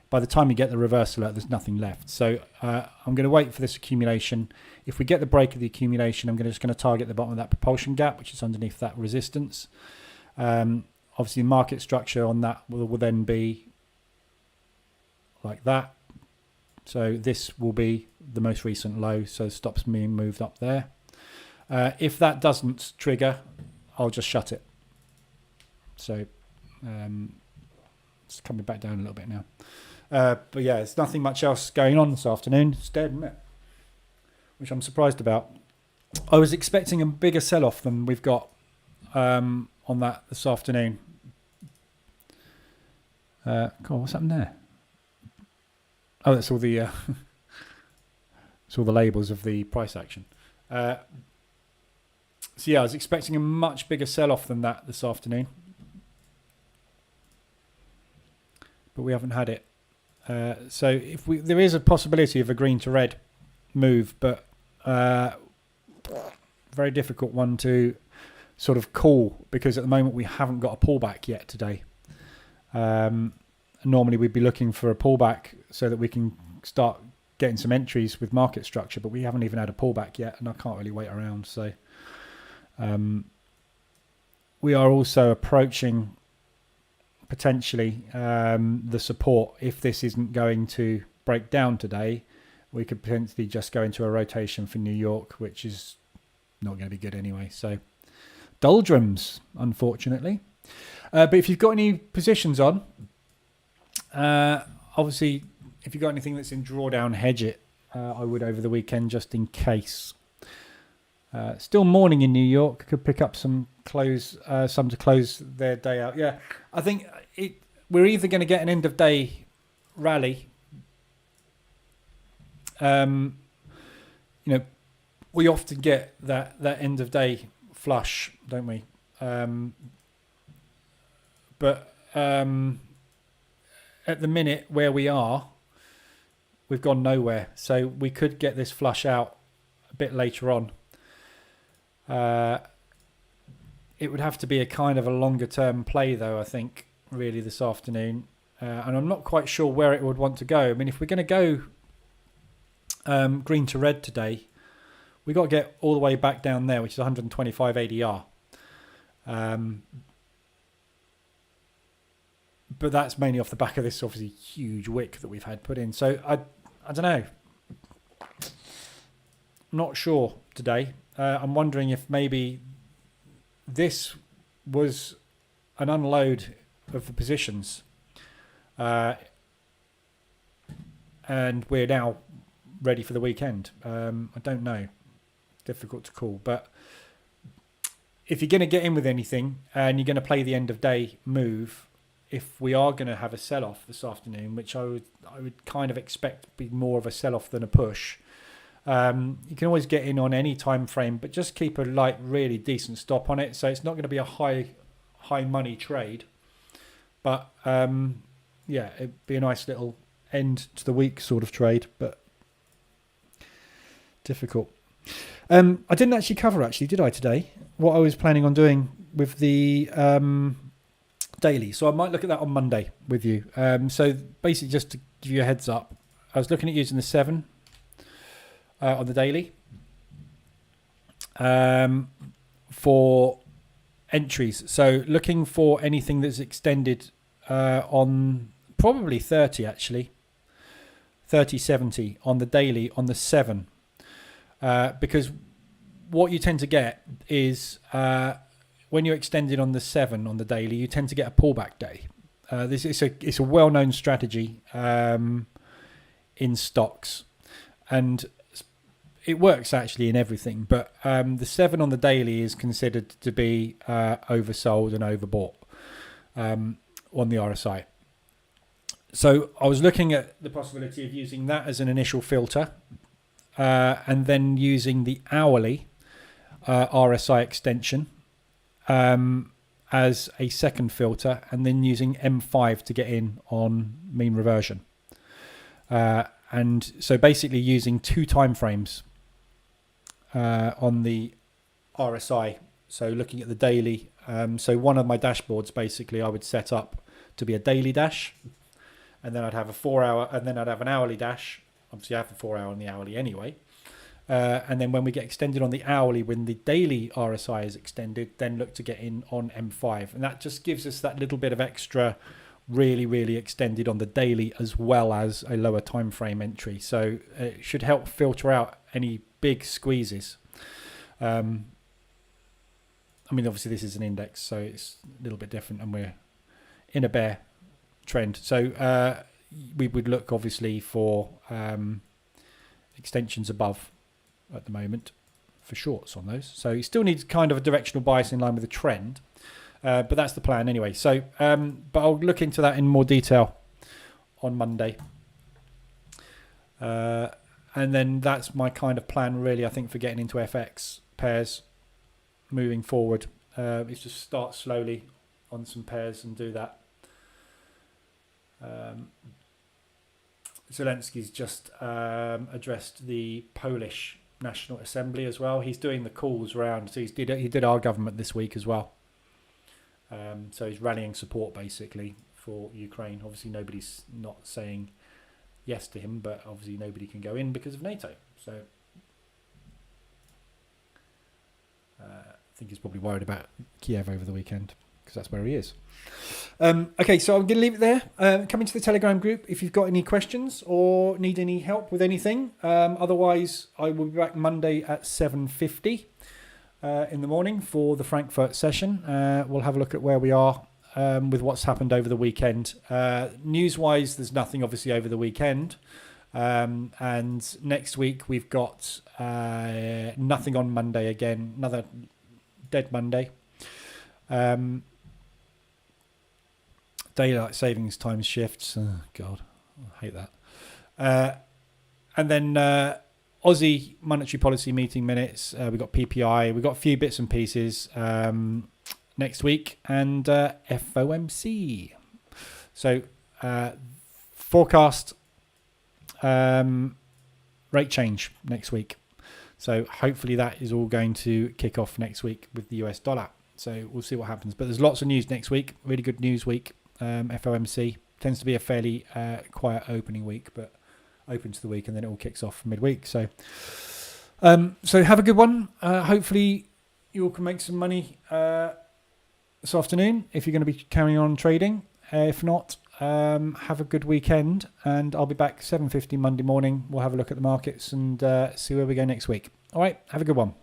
by the time you get the reversal alert, there's nothing left. So I'm going to wait for this accumulation. If we get the break of the accumulation, I'm just going to target the bottom of that propulsion gap, which is underneath that resistance. Obviously, the market structure on that will then be like that. So this will be the most recent low, so stops being moved up there. If that doesn't trigger, I'll just shut it. So it's coming back down a little bit now. But yeah, there's nothing much else going on this afternoon. It's dead, isn't it? Which I'm surprised about. I was expecting a bigger sell-off than we've got on that this afternoon. Cool, what's happened there? Oh, that's all the it's all the labels of the price action. So yeah, I was expecting a much bigger sell-off than that this afternoon, but we haven't had it. So if there is a possibility of a green to red move, but very difficult one to sort of call because at the moment we haven't got a pullback yet today. Normally we'd be looking for a pullback so that we can start getting some entries with market structure, but we haven't even had a pullback yet, and I can't really wait around. So we are also approaching potentially the support. If this isn't going to break down today, we could potentially just go into a rotation for New York, which is not going to be good anyway. So doldrums, unfortunately. But if you've got any positions on, obviously, if you've got anything that's in drawdown, hedge it. I would over the weekend just in case. Still morning in New York. Could pick up some to close their day out. Yeah, I think we're either going to get an end of day rally. We often get that end of day flush, don't we? But at the minute where we are, we've gone nowhere. So we could get this flush out a bit later on. It would have to be a kind of a longer term play though, I think, really this afternoon. And I'm not quite sure where it would want to go. I mean, if we're going to go green to red today, we got to get all the way back down there, which is 125 ADR. But that's mainly off the back of this obviously huge wick that we've had put in. So I don't know. Not sure today. I'm wondering if maybe this was an unload of the positions. And we're now ready for the weekend. I don't know. Difficult to call. But if you're going to get in with anything and you're going to play the end of day move, if we are going to have a sell-off this afternoon, which I would kind of expect to be more of a sell-off than a push, you can always get in on any time frame, but just keep a really decent stop on it. So it's not going to be a high money trade, but yeah, it'd be a nice little end to the week sort of trade, but difficult. I didn't actually cover, did I, today? What I was planning on doing with the daily. So I might look at that on Monday with you. So basically, just to give you a heads up, I was looking at using the 7 on the daily for entries. So looking for anything that's extended on probably 30 actually, 30.70 on the daily on the 7, because what you tend to get is when you're extended on the 7 on the daily, you tend to get a pullback day. It's a well-known strategy in stocks, and it works actually in everything. But the 7 on the daily is considered to be oversold and overbought on the RSI. So I was looking at the possibility of using that as an initial filter, and then using the hourly RSI extension as a second filter, and then using M5 to get in on mean reversion. And so basically using 2 time frames on the RSI. So looking at the daily. So one of my dashboards basically I would set up to be a daily dash, and then I'd have a 4 hour, and then I'd have an hourly dash. Obviously I have the 4 hour and the hourly anyway. And then when we get extended on the hourly, when the daily RSI is extended, then look to get in on M5. And that just gives us that little bit of extra, really extended on the daily, as well as a lower time frame entry. So it should help filter out any big squeezes. I mean, obviously this is an index, so it's a little bit different, and we're in a bear trend. So we would look obviously for extensions above at the moment for shorts on those. So you still need kind of a directional bias in line with the trend, but that's the plan anyway. So but I'll look into that in more detail on Monday, and then that's my kind of plan really, I think, for getting into FX pairs moving forward. Is just start slowly on some pairs and do that. Zelensky's just addressed the Polish National Assembly as well. He's doing the calls around. So he did our government this week as well. So he's rallying support basically for Ukraine. Obviously nobody's not saying yes to him, but obviously nobody can go in because of NATO. So I think he's probably worried about Kiev over the weekend, because that's where he is. Okay, so I'm going to leave it there. Come into the Telegram group if you've got any questions or need any help with anything. Otherwise, I will be back Monday at 7:50 in the morning for the Frankfurt session. We'll have a look at where we are with what's happened over the weekend. News-wise, there's nothing obviously over the weekend. And next week we've got nothing on Monday again. Another dead Monday. Daylight savings time shifts. Oh, God, I hate that. And then Aussie monetary policy meeting minutes. We've got PPI. We've got a few bits and pieces next week, and FOMC. So forecast rate change next week. So hopefully that is all going to kick off next week with the US dollar. So we'll see what happens. But there's lots of news next week. Really good news week. FOMC tends to be a fairly quiet opening week, but open to the week, and then it all kicks off midweek. So so have a good one. Hopefully you all can make some money this afternoon if you're going to be carrying on trading. If not, have a good weekend, and I'll be back 7:50 Monday morning. We'll have a look at the markets and see where we go next week. All right, have a good one.